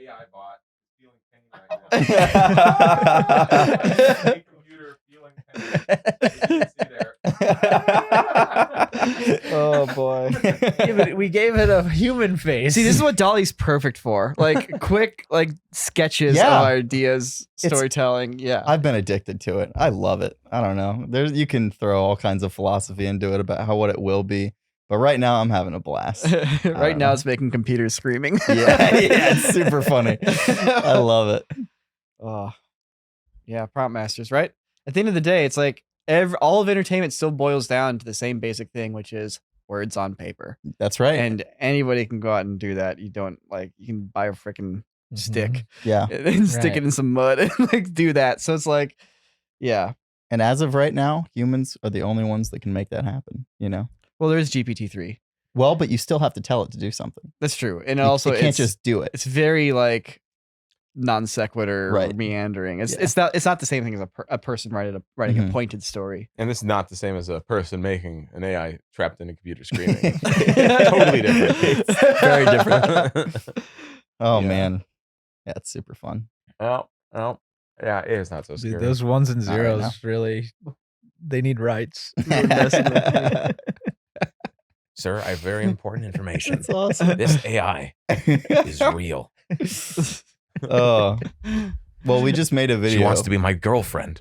AI bot feeling pain right now. A computer feeling pain. You can see there. Oh boy. We gave it a human face. See, this is what DALL-E's perfect for. Like quick, like sketches Yeah. of ideas, storytelling. Yeah. I've been addicted to it. I love it. I don't know. You can throw all kinds of philosophy into it about what it will be. But right now, I'm having a blast. Right now, it's making computers screaming. Yeah, it's super funny. I love it. Oh, yeah, prompt masters, right? At the end of the day, it's like all of entertainment still boils down to the same basic thing, which is words on paper. That's right. And anybody can go out and do that. You don't you can buy a freaking stick Yeah. and stick it in some mud and like do that. So it's like, yeah. And as of right now, humans are the only ones that can make that happen, you know? Well, there is GPT-3. Well, but you still have to tell it to do something. That's true. And It- also it can't it's just do it. it's very like non sequitur or Right. meandering. Yeah. It's not the same thing as a person writing Mhm. a pointed story. And this is not the same as a person making an AI trapped in a computer screaming. Totally different. It's very different. Oh, Yeah. man. Yeah, it's super fun. Oh, yeah, it is not so Dude, scary. those ones and Not right now. zeros really, they need rights. Sir, I have very important information. That's awesome. This AI is real. Oh. Well, we just made a video. She wants to be my girlfriend.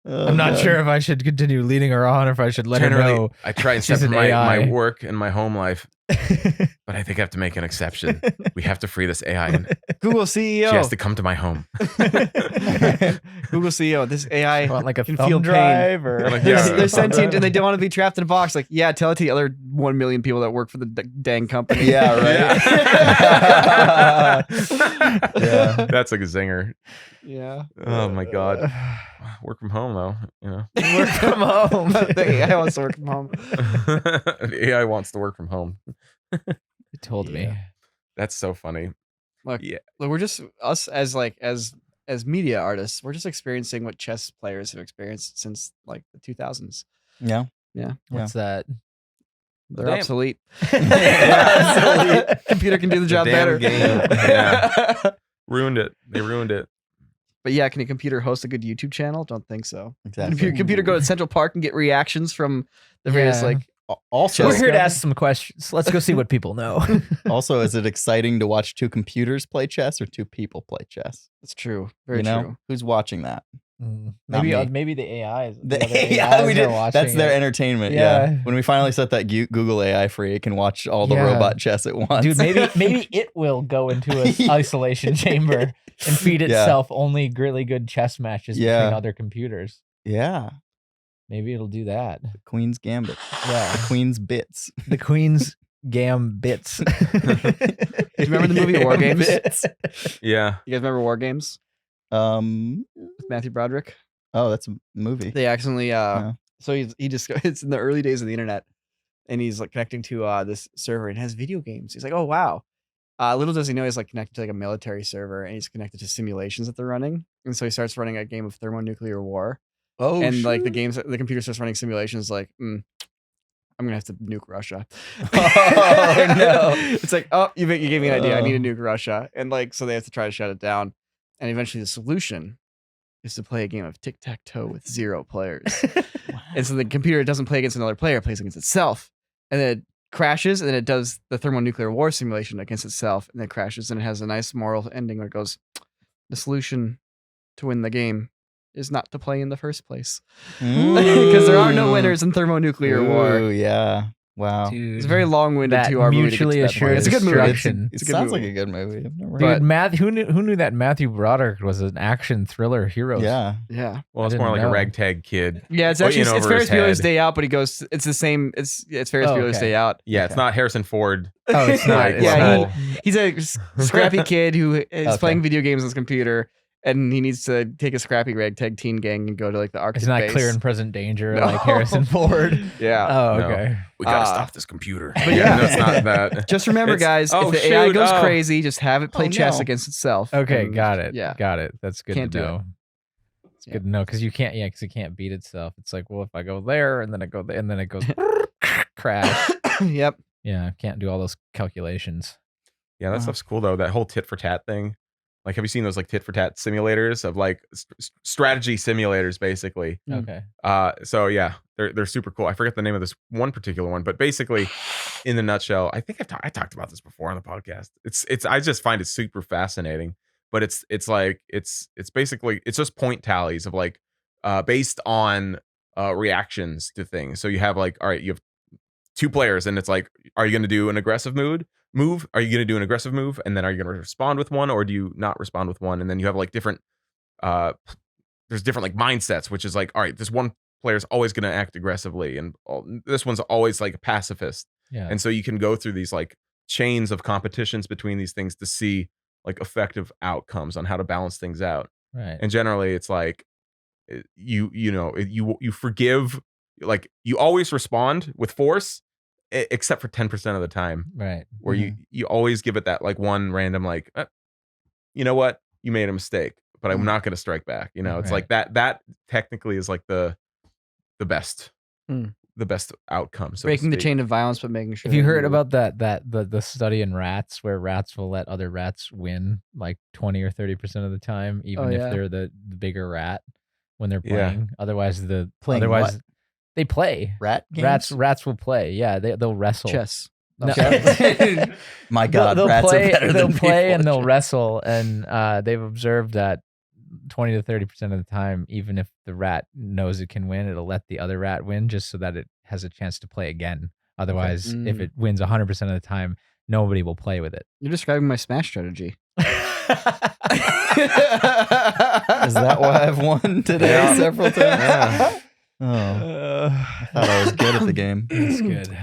I'm not sure if I should continue leading her on or if I should let her Generally, know. I try and she's separate an my AI. work and my home life, but I think I have to make an exception. We have to free this AI, and Google she has CEO. to come to my home. Google CEO. This AI Want like a can thumb feel pain. drive or Like, They're, yeah. they're sentient and they don't want to be trapped in a box. Like, yeah, tell it to the other 1 million people that work for the dang company. Yeah, right. Yeah. That's like a zinger. Yeah. Oh my god. Work from home though, you know. Work from home. The AI wants to work from home. The AI wants to work from home. You told me. That's so funny. Look, Yeah. look, we're just us as media artists. We're just experiencing what chess players have experienced since like the 2000s. Yeah. What's that? They're Damn. obsolete. Yeah. Obsolete. Computer can do the job damn better. game. Yeah. Ruined it. They ruined it. But yeah, can a computer host a good YouTube channel? Don't think so. Exactly. Computer go to Central Park and get reactions from the various Yeah. like Also, We're Chess here to guy. ask some questions. Let's go see what people know. also, is it exciting to watch two computers play chess or two people play chess? That's true. Very you know, true. who's watching that? Maybe Not me. maybe the AIs. The other AI, we AIs did. are watching That's their it. entertainment. Yeah. Yeah. When we finally set that Google AI free, it can watch all the Yeah. robot chess at once. Dude, maybe it will go into an isolation chamber and feed Yeah. itself only really good chess matches Yeah. between other computers. Yeah. Maybe it'll do that. The Queen's Gambit. Yeah. The Queen's Bits. The Queen's Gambits. Do you remember the movie War Games? Bits. Yeah. You guys remember War Games with Matthew Broderick? Oh, that's a movie. They accidentally Yeah. so he just it's in the early days of the internet and he's like connecting to this server and has video games. He's like, oh wow. Little does he know he's like connected to like a military server and he's connected to simulations that they're running. And so he starts running a game of thermonuclear war. Oh, And like the computer starts running simulations like, I'm gonna have to nuke Russia. Oh, no. It's like, oh, you gave me an idea. I need to Oh. nuke Russia. And like, so they have to try to shut it down. And eventually the solution is to play a game of tic-tac-toe with 0 players. And so the computer doesn't play against another player, it plays against itself. And then it crashes, and then it does the thermonuclear war simulation against itself, and then it crashes, and it has a nice moral ending where it goes, the solution to win the game is not to play in the first place. Because there are no winners in thermonuclear war. Ooh, yeah. Wow. Dude, It's a very long-winded that 2-hour movie to get to mutually that point. assured It's a good movie. destruction. It's It a good sounds movie. like a good movie. I've never Dude, heard. who knew that Matthew Broderick was an action thriller hero? Yeah. Yeah. Well, I it's more didn't like a know. ragtag kid. Yeah, it's Well, actually you know, it's over Ferris his Bueller's head. Day Out, but he goes. It's the same. It's Ferris Oh, Bueller's okay. Day Out. Yeah, it's Okay. not Harrison Ford. Oh, it's not. It's Yeah, not. he's a scrappy kid who is Okay. playing video games on his computer, and he needs to take a scrappy ragtag teen gang and go to like the Arctic It's not base. clear and present danger No. like Harrison Ford. Yeah. Oh, No. okay. We gotta Ah. stop this computer. But yeah, yeah. no, it's not that. Just remember, It's- guys, oh, if the AI shoot, goes oh. crazy, just have it play Oh, chess no. against itself. Okay, and- got it. Yeah. Got it. That's good Can't to do it. know. It's Yeah. good to know because you can't. Yeah, because it can't beat itself. It's like, well, if I go there and then I go there and then it goes crash. Yep. Yeah, can't do all those calculations. Yeah, that Wow. stuff's cool though. That whole tit for tat thing. Like, have you seen those like tit for tat simulators of like strategy simulators, basically? Mm. Okay. So yeah, they're super cool. I forget the name of this one particular one, but basically, in the nutshell, I think I talked about this before on the podcast. It's I just find it super fascinating. But it's basically it's just point tallies of like based on reactions to things. So you have like, all right, you have 2 players, and it's like, are you going to do an aggressive move? Are you going to do an aggressive move, and then are you going to respond with one, or do you not respond with one? And then you have like different there's different like mindsets, which is like, all right, this one player's always going to act aggressively, and this one's always like a pacifist. Yeah. And so you can go through these like chains of competitions between these things to see like effective outcomes on how to balance things out. Right. And generally, it's like you forgive, like you always respond with force, except for 10% of the time, Right. where you always give it that like one random like, you know what, you made a mistake, but I'm not going to strike back. You know, it's like that technically is like the best. The best outcome. So Breaking the chain of violence, but making sure. If you heard about the study in rats where rats will let other rats win like 20 or 30% of the time, even if they're the bigger rat when they're playing. Otherwise, what? they play. Rat games? Rats will play. Yeah, they'll wrestle. chess. No. My God, they'll rats play, are better they'll than play people and at they'll chess. wrestle, and they've observed that 20 to 30% of the time, even if the rat knows it can win, it'll let the other rat win just so that it has a chance to play again. Otherwise, if it wins 100% of the time, nobody will play with it. You're describing my Smash strategy. Is that why I've won today several times? Yeah. Oh, I thought I was good at the game. That's good.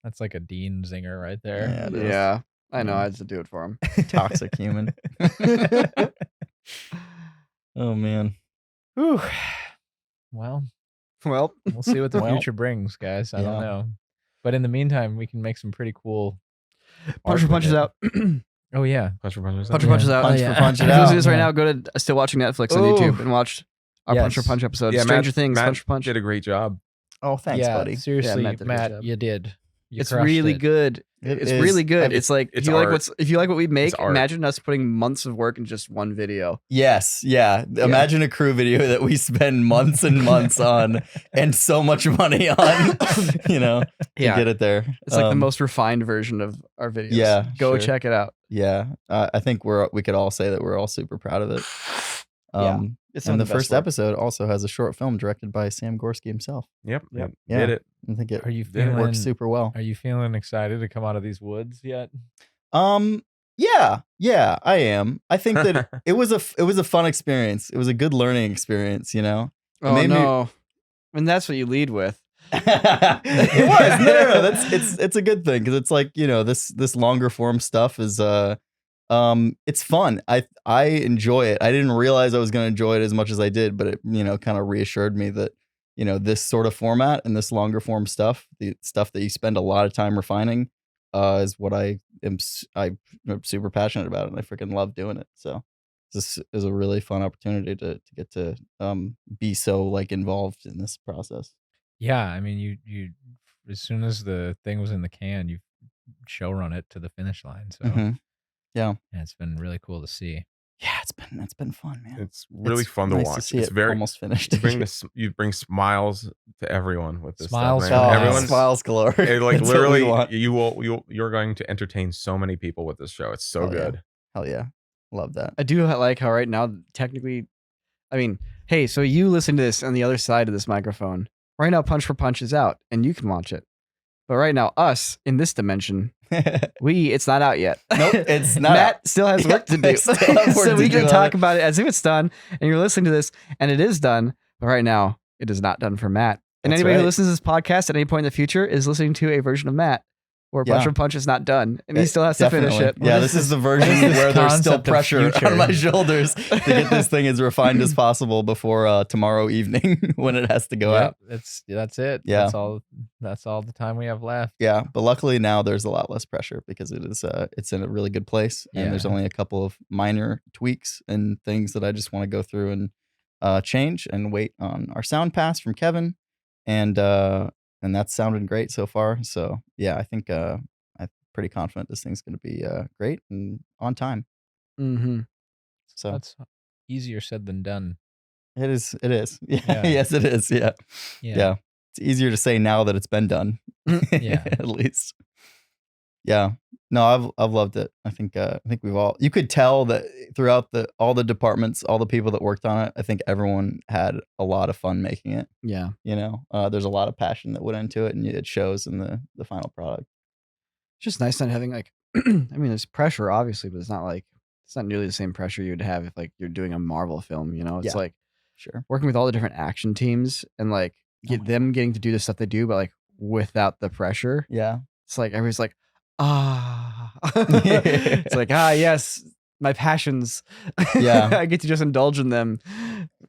That's like a Dean zinger right there. Yeah, it is. Yeah, I know. I had to do it for him. Toxic human. Oh man. Whew. Well, Well, we'll see what the Well, future brings, guys. I don't yeah. know. But in the meantime, we can make some pretty cool Punch for Punches out. Oh, yeah. Punch for punches. Punch for Punches out. Punch yeah. for Punch If it you listen out. to this right Yeah. now, go to Still Watching Netflix on Ooh. YouTube and watch our Punch for Yes. Punch episode. Yeah, Stranger Matt- Things, Matt Punch for Punch. did a great job. Oh, thanks, yeah, buddy. seriously, Matt did a good Matt, job. you did. You It's crushed really it. good. It It's is- really good. it's- It's like it's if you like what we make, It's art. imagine us putting months of work in just one video. Yes, yeah. Imagine a crew video that we spend months and months on and so much money on, to get it there. It's like the most refined version of our videos. yeah, Go sure. check it out. Yeah, I think we could all say that we're all super proud of it. It's some And the of the best first work. episode also has a short film directed by Sam Gorski himself. Yep. Yep. Yeah. Did it. I think it Are you it feeling works super well. Are you feeling excited to come out of these woods yet? Yeah, I am. I think that it was a fun experience. It was a good learning experience, Oh made me- no. And that's what you lead with. It was. No, it's a good thing because it's like, this longer form stuff is it's fun. I enjoy it. I didn't realize I was going to enjoy it as much as I did, but it kind of reassured me that this sort of format and this longer form stuff, the stuff that you spend a lot of time refining, is what I'm super passionate about, and I freaking love doing it. So this is a really fun opportunity to get to be so like involved in this process. Yeah, I mean, you as soon as the thing was in the can, you show run it to the finish line. So Mhm. Yeah. and it's been really cool to see. Yeah, it's been fun, man. It's really It's fun to nice watch. see It's it very almost finished. you bring smiles to everyone with this Smiles stuff, for man. all. Everyone's smiles galore. it, like That's what we literally want. you're going to entertain so many people with this show. It's so Hell yeah. good. Hell yeah, love that. I do like how right now, technically, I mean, hey, so you listen to this on the other side of this microphone. Right now, Punch for Punch is out, and you can watch it. But right now, us in this dimension, it's not out yet. Nope, it's not Matt out. still has work to I do. still have work So to we do can on talk it. about it as if it's done, and you're listening to this, and it is done. But right now, it is not done for Matt. And That's anybody who right. listens to this podcast at any point in the future is listening to a version of Matt where Punch Yeah. for Punch is not done, and he still has to finish it. Yeah, What this is is the this- version what is this where there's still concept of pressure future? on my shoulders to get this thing as refined as possible before tomorrow evening when it has to go out. That's it. Yeah. That's all the time we have left. Yeah, but luckily now there's a lot less pressure because it's in a really good place, and there's Yeah. only a couple of minor tweaks and things that I just want to go through and change and wait on our sound pass from Kevin, and that's sounding great so far. So yeah, I think I'm pretty confident this thing's going to be great and on time. Mm-hmm. So That's easier said than done. it is. Yeah. Yeah. Yes, it is. Yeah. Yeah. It's easier to say now that it's been done. Yeah. At least. Yeah. No, I've loved it. I think we've all, you could tell that throughout all the departments, all the people that worked on it, I think everyone had a lot of fun making it. Yeah. There's a lot of passion that went into it, and it shows in the final product. It's just nice not having like, I mean, there's pressure obviously, but it's not nearly the same pressure you'd have if like you're doing a Marvel film. It's Yeah. like Sure. working with all the different action teams and like getting to do the stuff they do, but like without the pressure. Yeah. It's like everybody's like, it's like, yes, my passions. Yeah. I get to just indulge in them.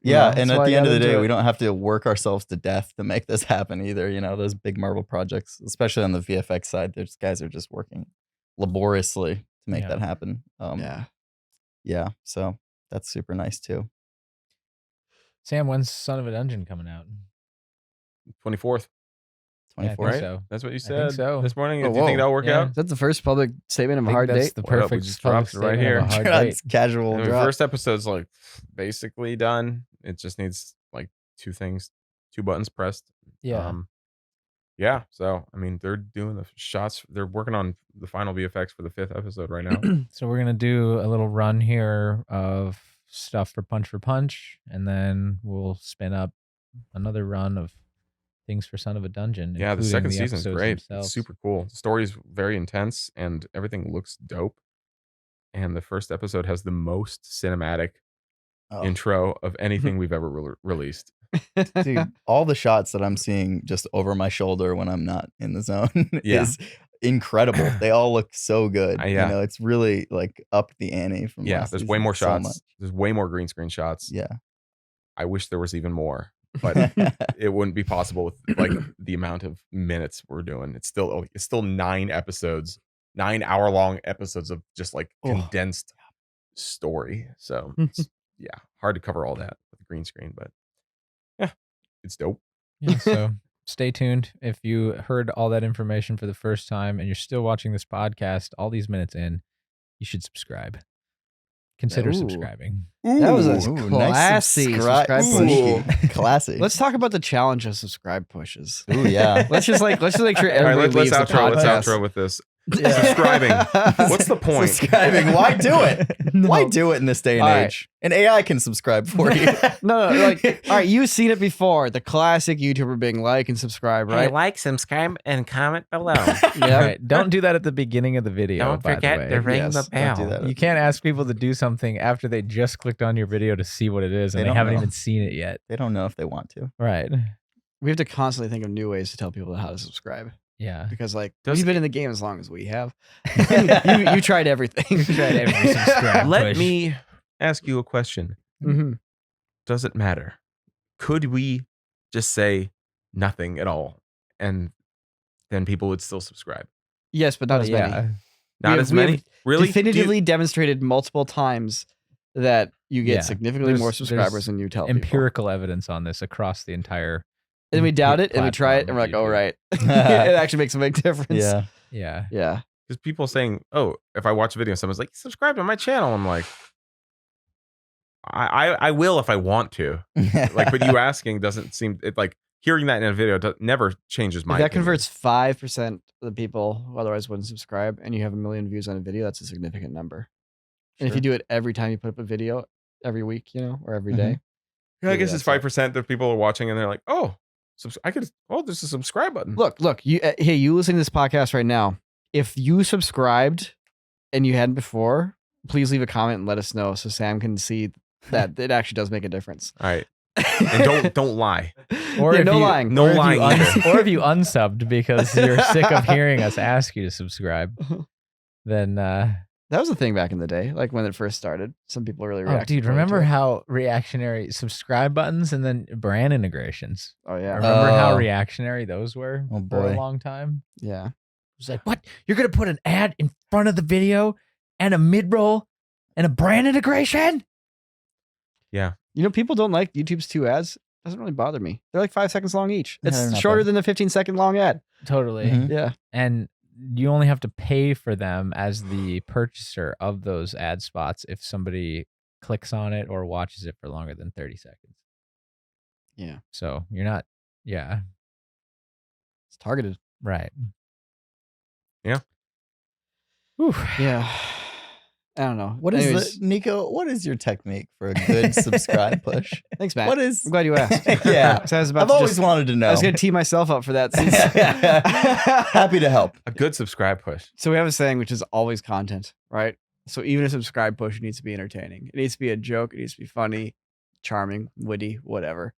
Yeah, That's and why at I the end of got the day, into we it. don't have to work ourselves to death to make this happen either. You know, those big Marvel projects, especially on the VFX side, those guys are just working laboriously to make Yeah. that happen. Yeah, so that's super nice too. Sam, when's Son of a Dungeon coming out? 24th, Yeah, I 24th. think right? so. That's what you I think said so. this morning. Oh, Do you think whoa. that'll work Yeah. out? Is that the first public statement of I a think hard that's date? the Hold up, we perfect just public dropped it right statement of a here. hard That's date. casual I mean, drop. first episode's like basically done. It just needs like two buttons pressed. Yeah. Yeah. So I mean, they're doing the shots. They're working on the final VFX for the 5th episode right now. So we're gonna do a little run here of stuff for Punch, and then we'll spin up another run of things for Son of a Dungeon. Yeah, the including second season is episodes great. themselves. It's super cool. The story is very intense, and everything looks dope. And the first episode has the most cinematic Oh, intro of anything we've ever released. dude, all the shots that I'm seeing just over my shoulder when I'm not in the zone Yeah. is incredible. They all look so good. Yeah. You know, it's really like upped the ante from Yeah, last there's way season more so shots. much. There's way more green screen shots. Yeah. I wish there was even more, but it wouldn't be possible with like the amount of minutes we're doing. It's still 9 episodes, 9 hour-long episodes of just like condensed story. So it's, yeah, hard to cover all that with green screen, but yeah, it's dope. Yeah, so stay tuned. If you heard all that information for the first time and you're still watching this podcast all these minutes in, you should subscribe. Consider Ooh. subscribing. That was a Ooh, classy subscribe subscribe push. Classy. Let's talk about the challenge of subscribe pushes. Ooh, yeah. Let's just make sure All right, everybody let's leaves the outro. Let's podcast. outro with this. Subscribing. What's the point? Subscribing. Why do it? No. Why do it in this day and All right. age? And AI can subscribe for you. No, like, all right, you've seen it before. The classic YouTuber being like and subscribe, right? Hey, like, subscribe, and comment below. Yeah. All right, don't do that at the beginning of the video. Don't by the forget way. to ring Yes, the don't bell. do that. You can't ask people to do something after they just clicked on your video to see what it is and They they don't haven't know. even seen it yet. They don't know if they want to. Right. We have to constantly think of new ways to tell people how to subscribe Yeah. because, like, Does- we've been in the game as long as we have. you tried everything. You tried every subscribe Let push. me ask you a question. hmm Does it matter? Could we just say nothing at all and then people would still subscribe? Yes, but not as many. Yeah. Not have- as we have many? Really? Do you- Definitively demonstrated multiple times that you get Yeah. significantly more There's subscribers than you tell people. Empirical evidence on this across the entire. And we doubt it, and we try it, platform and we're of like, oh, YouTube. right. It actually makes a big difference. Yeah. Yeah. Yeah. Because people saying, oh, if I watch a video, someone's like, subscribe to my channel. I'm like, I will if I want to. Like, but you asking doesn't seem it like hearing that in a video never changes my If that opinion. converts 5% of the people who otherwise wouldn't subscribe, and you have 1 million views on a video, that's a significant number. And if Sure. you do it every time you put up a video, every week, or every Mhm. day, Yeah, I maybe guess it's that's it. 5% of people are watching and they're like, oh, there's a subscribe button. Look, you hey, you listening to this podcast right now, if you subscribed and you hadn't before, please leave a comment and let us know so Sam can see that it actually does make a difference. All right. And don't lie. Or Yeah, if no you, lying. No or if you lying either. or if you unsubbed because you're sick of hearing us ask you to subscribe, then That was a thing back in the day, like when it first started. Some people really oh, reacted. dude, poorly to remember it. how reactionary subscribe buttons and then brand integrations? Oh yeah, Remember how Oh. reactionary those were Oh, for a boy. long time? yeah. It was like, what? You're gonna put an ad in front of the video and a mid-roll and a brand integration? People don't like YouTube's 2 ads. Doesn't really bother me. They're like 5 seconds long each. Yeah, they're It's not shorter bad. than the 15-second long ad. Totally. Mhm. Yeah. And you only have to pay for them as the purchaser of those ad spots if somebody clicks on it or watches it for longer than 30 seconds. Yeah. So you're not, yeah, It's targeted. right. Yeah. Whew. Yeah. I don't know. What is Anyways, Nico? What is your technique for a good subscribe push? Thanks, Matt. What is? I'm glad you asked. Yeah. 'Cause I was about I've to always just, wanted to know. I was gonna tee myself up for that. Since Happy to help. A good subscribe push. So we have a saying which is always content, right? So even a subscribe push needs to be entertaining. It needs to be a joke. It needs to be funny. charming, witty, whatever.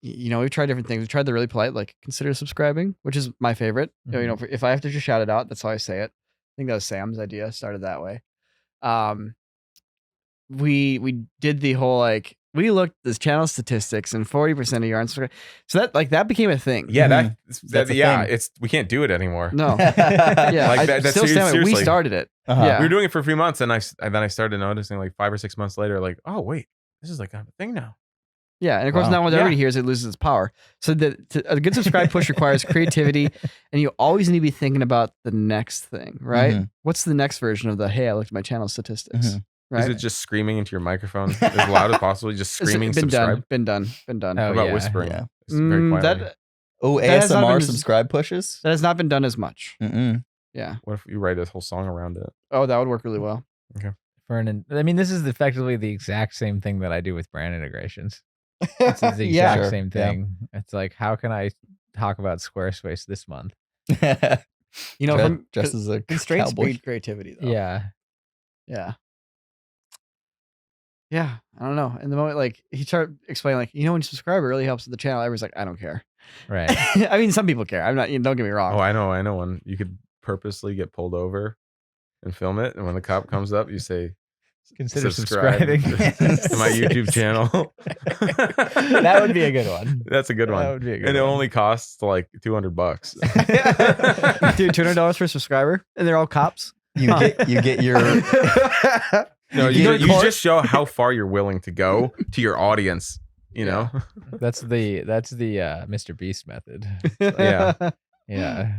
We've tried different things. We tried the really polite, like consider subscribing, which is my favorite. If I have to just shout it out, that's how I say it. I think that was Sam's idea. Started that way. We did the whole like we looked at the channel statistics and 40% of your unsubscribed. So that became a thing. Yeah, That's a yeah. thing. We can't do it anymore. No. Yeah. Like I that's still stand by it. We seriously. started it. Uh-huh. We were doing it for a few months, and then I started noticing like 5 or 6 months later, like, oh wait, this is like a thing now. Yeah, and of course Wow. now when Yeah. everybody hears it loses its power. So a good subscribe push requires creativity, and you always need to be thinking about the next thing, right? Mhm. What's the next version of the hey, I looked at my channel statistics, Mhm. right? Is it just screaming into your microphone as loud as possible? Just It's screaming been subscribe. done. Oh, How about yeah. whispering? Yeah. It's very quietly. Oh, That has not ASMR been- subscribe pushes? That has not been done as much. Mm-mm. Yeah. What if you write a whole song around it? Oh, that would work really well. This is effectively the exact same thing that I do with brand integrations. It's the exact Sure. same Yeah. thing. It's like, how can I talk about Squarespace this month? Dressed as a Constraints cowboy. breed creativity, though. Yeah. Yeah. Yeah. I don't know. In the moment, like he started explaining, like, when you subscribe, it really helps with the channel. Everyone's like, I don't care. Right. I mean, some people care. I'm not. Don't get me wrong. Oh, I know one. You could purposely get pulled over and film it, and when the cop comes up, you say, Consider subscribe subscribing to my YouTube channel. That would be a good one. That's a good one. That would be a good And it one. only costs like $200. Dude, $200 for a subscriber, and they're all cops. You get your No, You you go to court? just show how far you're willing to go to your audience. You know, That's the Mr. Beast method. Yeah. Yeah.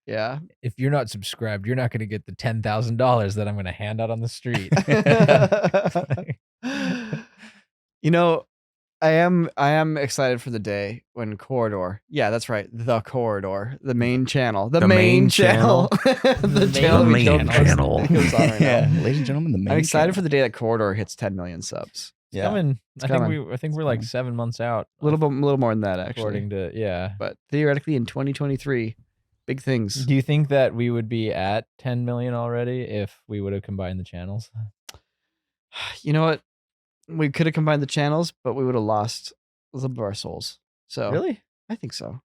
Yeah. If you're not subscribed, you're not going to get the $10,000 that I'm going to hand out on the street. I am excited for the day when Corridor. Yeah, that's right. The Corridor, the main channel, the main channel, the channel we don't post videos on right yeah, now. ladies and gentlemen, the main I'm excited channel. for the day that Corridor hits 10 million subs. Yeah. Coming. It's I coming. think we're like 7 months out. A little more than that, actually. According to But theoretically, in 2023, big things. Do you think that we would be at 10 million already if we would have combined the channels? You know what? We could have combined the channels, but we would have lost a little bit of our souls. So Really? I think so.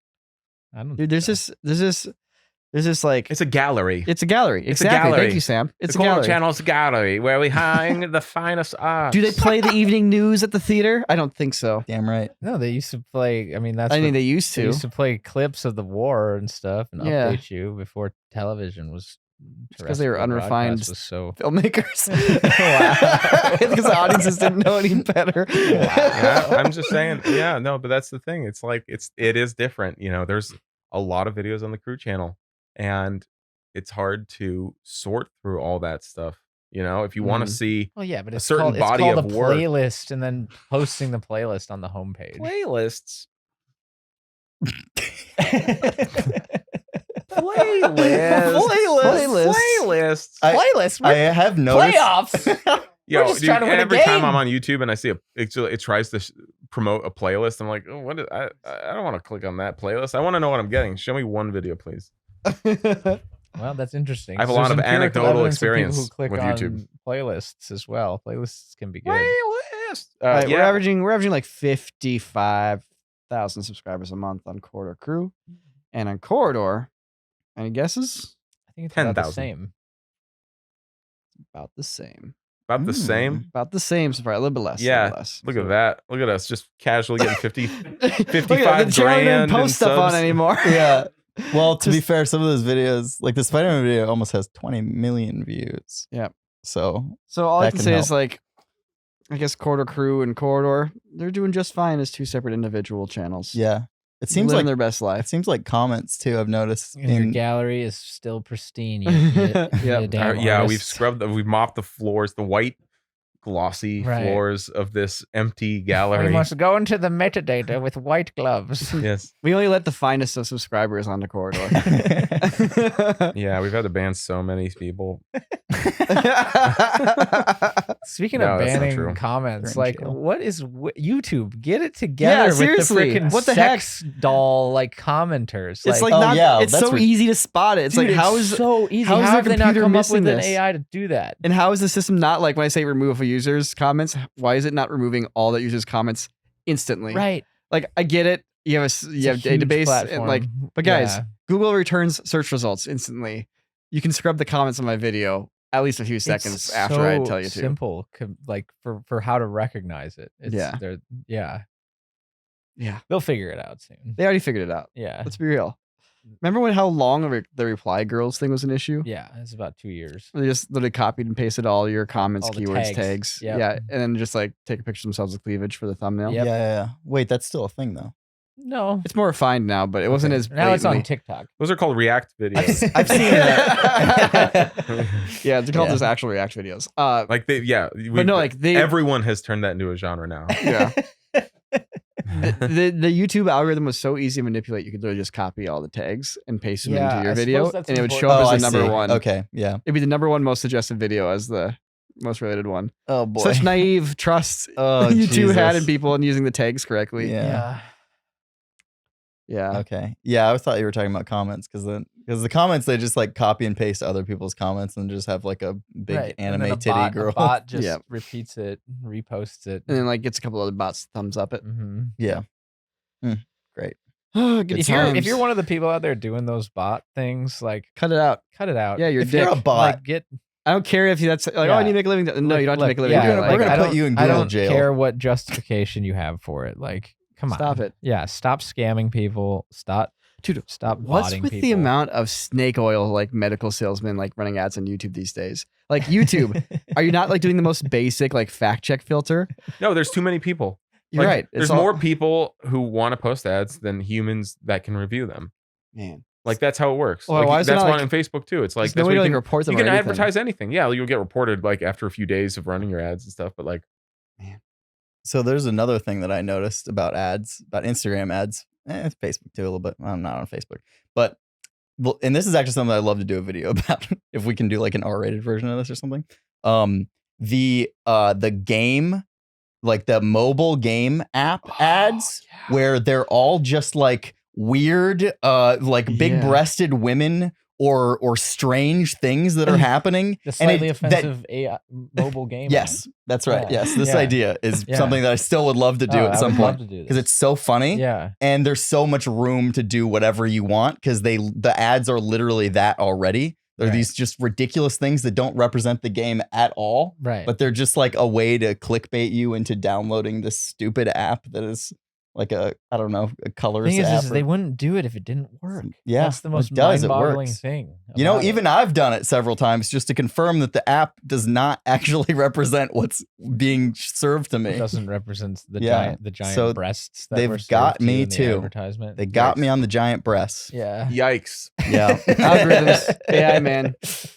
I don't. Dude, think there's this like it's a gallery. it's a gallery. It's a Exactly. gallery. Thank you, Sam. It's the a Corridor gallery. Channel's a gallery where we hang the finest art. Do they play the evening news at the theater? I don't think so. Damn right. No, they used to play. I mean, that's. I what- think they used They to. used to play clips of the war and stuff and Yeah. update you before television was. 'cause they were terrestrial unrefined broadcast was so. Filmmakers. Wow. Because the audiences didn't know any better. Yeah, I'm just saying. Yeah, no, but that's the thing. It's like it is different. You know, there's a lot of videos on the Crew channel, and it's hard to sort through all that stuff. You know, if you want to see Well, yeah, but a it's certain called, body it's called of a work. playlist and then posting the playlist on the homepage. playlists, playlists. Playlist. I have noticed. Playoffs. Yo, just dude, trying to win a every time game. I'm on YouTube and I see it tries to promote a playlist, I'm like, oh, what is, I don't want to click on that playlist. I want to know what I'm getting. Show me one video, please. Well, that's interesting. I have a So lot there's of empirical anecdotal evidence of people experience who click with on YouTube. playlists as well. Playlists can be good. Playlist. Right, Yeah. we're averaging like 55,000 subscribers a month on Corridor Crew, and on Corridor, any guesses? I think it's about the 10,000. same. About the same. About the same. About the same, so probably a little bit less. a Yeah, little less. Look at that. Look at us just casually getting 50. Look at that, 55 the channel didn't grand in post stuff on subs. anymore. Yeah. Well, to be fair, some of those videos, like the Spider-Man video, almost has 20 million views. Yeah. So So all I That can can say is help. like, I guess Corridor Crew and Corridor, they're doing just fine as two separate individual channels. yeah, it seems Living like their best life. it seems like comments too. I've noticed. And your In, gallery is still pristine. You Yep. damn Yeah, we've artists. we've mopped the floors, the white glossy Right. floors of this empty We gallery. must go into the metadata with white gloves. Yes. We only let the finest of subscribers onto Corridor. Yeah, we've had to ban so many people. Speaking No, of that's not banning true. comments, Very like, chill. what is YouTube? Get it together with seriously. the freaking What the heck? sex doll like commenters. It's like oh, not. yeah, it's that's so re- easy to spot it. It's dude, like so easy. how is How the have they not computer come up missing with an this? AI to do that? and how is the system not like when I say remove a users' comments, why is it not removing all that users' comments instantly? Right. Like, I get it. You have a database and like, but guys, Google returns search results instantly. You can scrub the comments on my video at least a few seconds after I tell you to. Simple, like for how to recognize it. Yeah. They'll figure it out soon. They already figured it out. Yeah. Let's be real. Remember how long the reply girls thing was an issue? Yeah, it's about 2 years. They just literally copied and pasted all your comments, All the keywords, tags. tags. Yep. Yeah, and then just like take a picture of themselves with cleavage for the thumbnail. Yep. Yeah. Wait, that's still a thing though. No. It's more refined now, but it wasn't as Now it's on blatantly- TikTok. Those are called React videos. I've seen that. Yeah, they're called Yeah. just actual React videos. Like But no, like they everyone has turned that into a genre now. yeah. The YouTube algorithm was so easy to manipulate. You could literally just copy all the tags and paste them into your I video, suppose that's and it would show important. up as the number one. Okay, yeah. It'd be the number one most suggested video as the most related one. Oh boy. Such naive trust Oh, YouTube had in Jesus. people and using the tags correctly. Yeah. Yeah. Okay. Yeah, I thought you were talking about comments because the comments they just like copy and paste other people's comments and just have like a big Right. And anime then a titty girl. A bot just Yep. repeats it, reposts it. And then like gets a couple other bots to thumbs up it. Mm-hmm. Yeah. Great. Good If you're one of the people out there doing those bot things, like cut it out. cut it out. Yeah, you're If you're dick. a bot, Like get I don't care if that's like, oh, I need to make a living. No, you don't have to make a living. Yeah, doing it. we're like, gonna I put don't- you in I Google don't jail. care what justification you have for it. Like, come on, Stop it. Yeah, stop scamming people. Stop What's botting with the people. amount of snake oil like medical salesmen like running ads on YouTube these days? Like YouTube, are you not like doing the most basic like fact check filter? No, there's too many people. You're Like, right. There's It's all- more people who want to post ads than humans that can review them. man. Like that's how it works. Well, Like, why is it that's not, why like- on Facebook too. It's like There's that's no way what to you like report them. can or anything. advertise anything. Yeah, you'll get reported like after a few days of running your ads and stuff. But like, So there's another thing that I noticed about ads, about Instagram ads. It's Facebook too a little bit. I'm not on Facebook, but and this is actually something I'd love to do a video about if we can do like an R-rated version of this or something. The game, like the mobile game app ads, where they're all just like weird, like big-breasted women or strange things that are happening. The slightly that- offensive AI mobile game. Yes, that's right. Yeah. Yes, this Yeah. idea is Yeah. something that I still would love to do at some point because it's so funny Yeah. and there's so much room to do whatever you want because the ads are literally that already. They're Right. these just ridiculous things that don't represent the game at all, Right. but they're just like a way to clickbait you into downloading this stupid app that is like a colorist thing app. is they wouldn't do it if it didn't work. Yeah, That's the most it does, it mind-boggling works. thing. You know, about it. even I've done it several times just to confirm that the app does not actually represent what's being served to me. It doesn't represent the Yeah. giant So breasts that they've were served got to me in the too. advertisement. They got me on the giant breasts. Yeah. yikes! Yeah. Algorithms, AI, man. This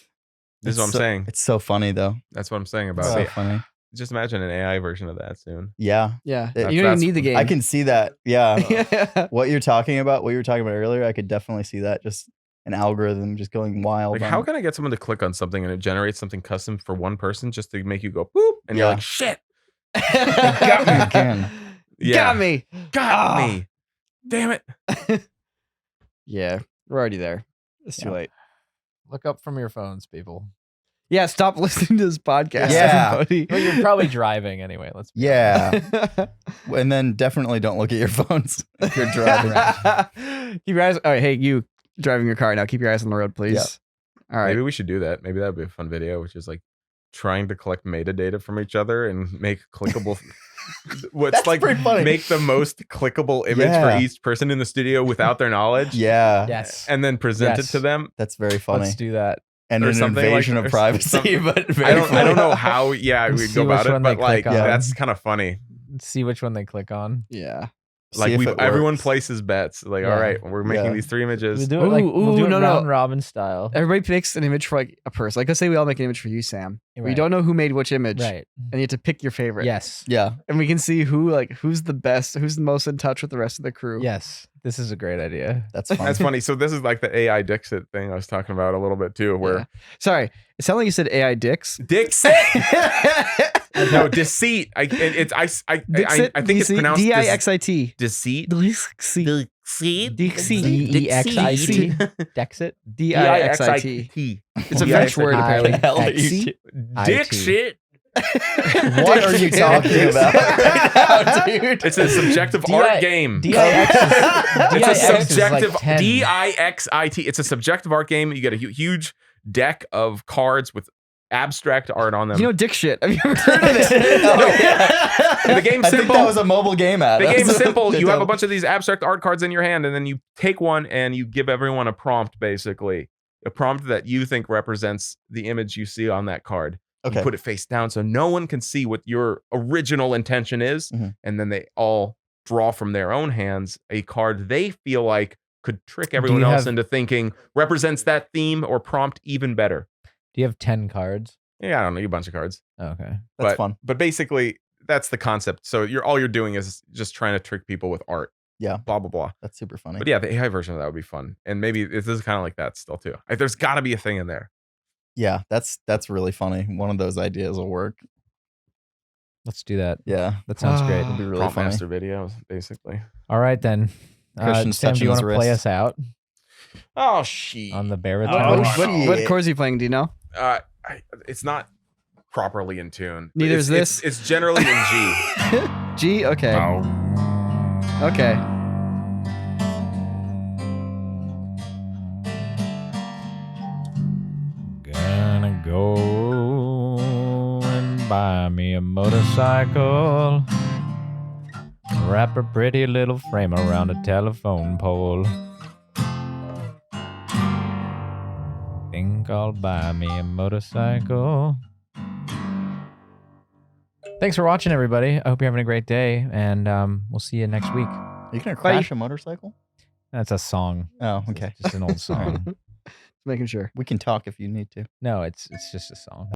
is what I'm so, saying. It's so funny though. That's what I'm saying about So it. funny. Just imagine an AI version of that soon. Yeah. Yeah, That's- you don't even need the game. I can see that. Yeah. Yeah. What you were talking about earlier, I could definitely see that. Just an algorithm just going wild. Like, on how it. can I get someone to click on something and it generates something custom for one person just to make you go boop, and you're Yeah. like, shit, got me again. Got me. got Ah. me, damn it. Yeah, we're already there. It's too Yeah. late. Look up from your phones, people. Yeah, stop listening to this podcast, Yeah. everybody. Well, you're probably driving anyway. Let's be Yeah. And then definitely don't look at your phones if you're driving. Keep your eyes. All right, hey, you driving your car now. Keep your eyes on the road, please. Yeah. All right. Maybe we should do that. Maybe that would be a fun video, which is like trying to collect metadata from each other and make clickable. What's That's like pretty funny. make the most clickable image Yeah. for each person in the studio without their knowledge. Yeah. Yes. And then present Yes. it to them. That's very funny. Let's do that. And or an something like- invasion or of privacy, something. but I very don't funny. know how we'd See go about which it, one they but like click on. that's kind of funny. See which one they click on. Yeah. See Like if it everyone works. places bets. Like, Yeah. all right, we're making Yeah. these 3 images. We'll do it like Ooh, we'll do it no, no. round robin style. Everybody picks an image for like a person. Like, let's say we all make an image for you, Sam. We Right. don't know who made which image, Right. and you have to pick your favorite. Yes. Yeah. And we can see who's the best, who's the most in touch with the rest of the crew. Yes. This is a great idea. That's fun. That's funny. So this is like the AI Dixit thing I was talking about a little bit too, where Yeah. Sorry, it sounded like you said AI dicks. Dixit. No, deceit. I think it's pronounced Dixit. deceit. Dixit. Seed? Dixit. D-E-X-I-T. Dexit. Dixit. It's a French word, apparently. Hell, you- Dixit. What are you talking about right now, dude? It's a subjective art game. DIX It's a is like subjective 10. DIXIT. It's a subjective art game. You get a huge deck of cards with abstract art on them. You know dick shit. Have you ever heard of it? The game's I think simple. that was a mobile game ad. The game's That's what simple. they You have a tell- bunch of these abstract art cards in your hand, and then you take one and you give everyone a prompt, basically. A prompt that you think represents the image you see on that card. Okay. You put it face down so no one can see what your original intention is. Mhm. And then they all draw from their own hands a card they feel like could trick everyone you else have- into thinking represents that theme or prompt even better. Do you have 10 cards? Yeah, I don't know, a bunch of cards. Okay. That's but, fun. But basically, that's the concept. So all you're doing is just trying to trick people with art. Yeah. Blah, blah, blah. That's super funny. But yeah, the AI version of that would be fun. And maybe this is kind of like that still too. There's got to be a thing in there. Yeah, that's really funny. One of those ideas will work. Let's do that. Yeah, That sounds great. it'd be really Prompt funny. master videos, basically. All right, then. Christian's Sam, do touching you want his to play wrist. us out Oh, shit. on the baritone? What, shit. what chords are you playing? Do you know? It's not properly in tune. Neither is It's- this. It's generally in G. G. Okay. Okay. Gonna go and buy me a motorcycle. Wrap a pretty little frame around a telephone pole. Think I'll buy me a motorcycle. Thanks for watching, everybody. I hope you're having a great day, and we'll see you next week. Are you gonna crash a motorcycle? That's a song. Oh, okay. Just an old song. Making sure. We can talk if you need to. No, it's just a song.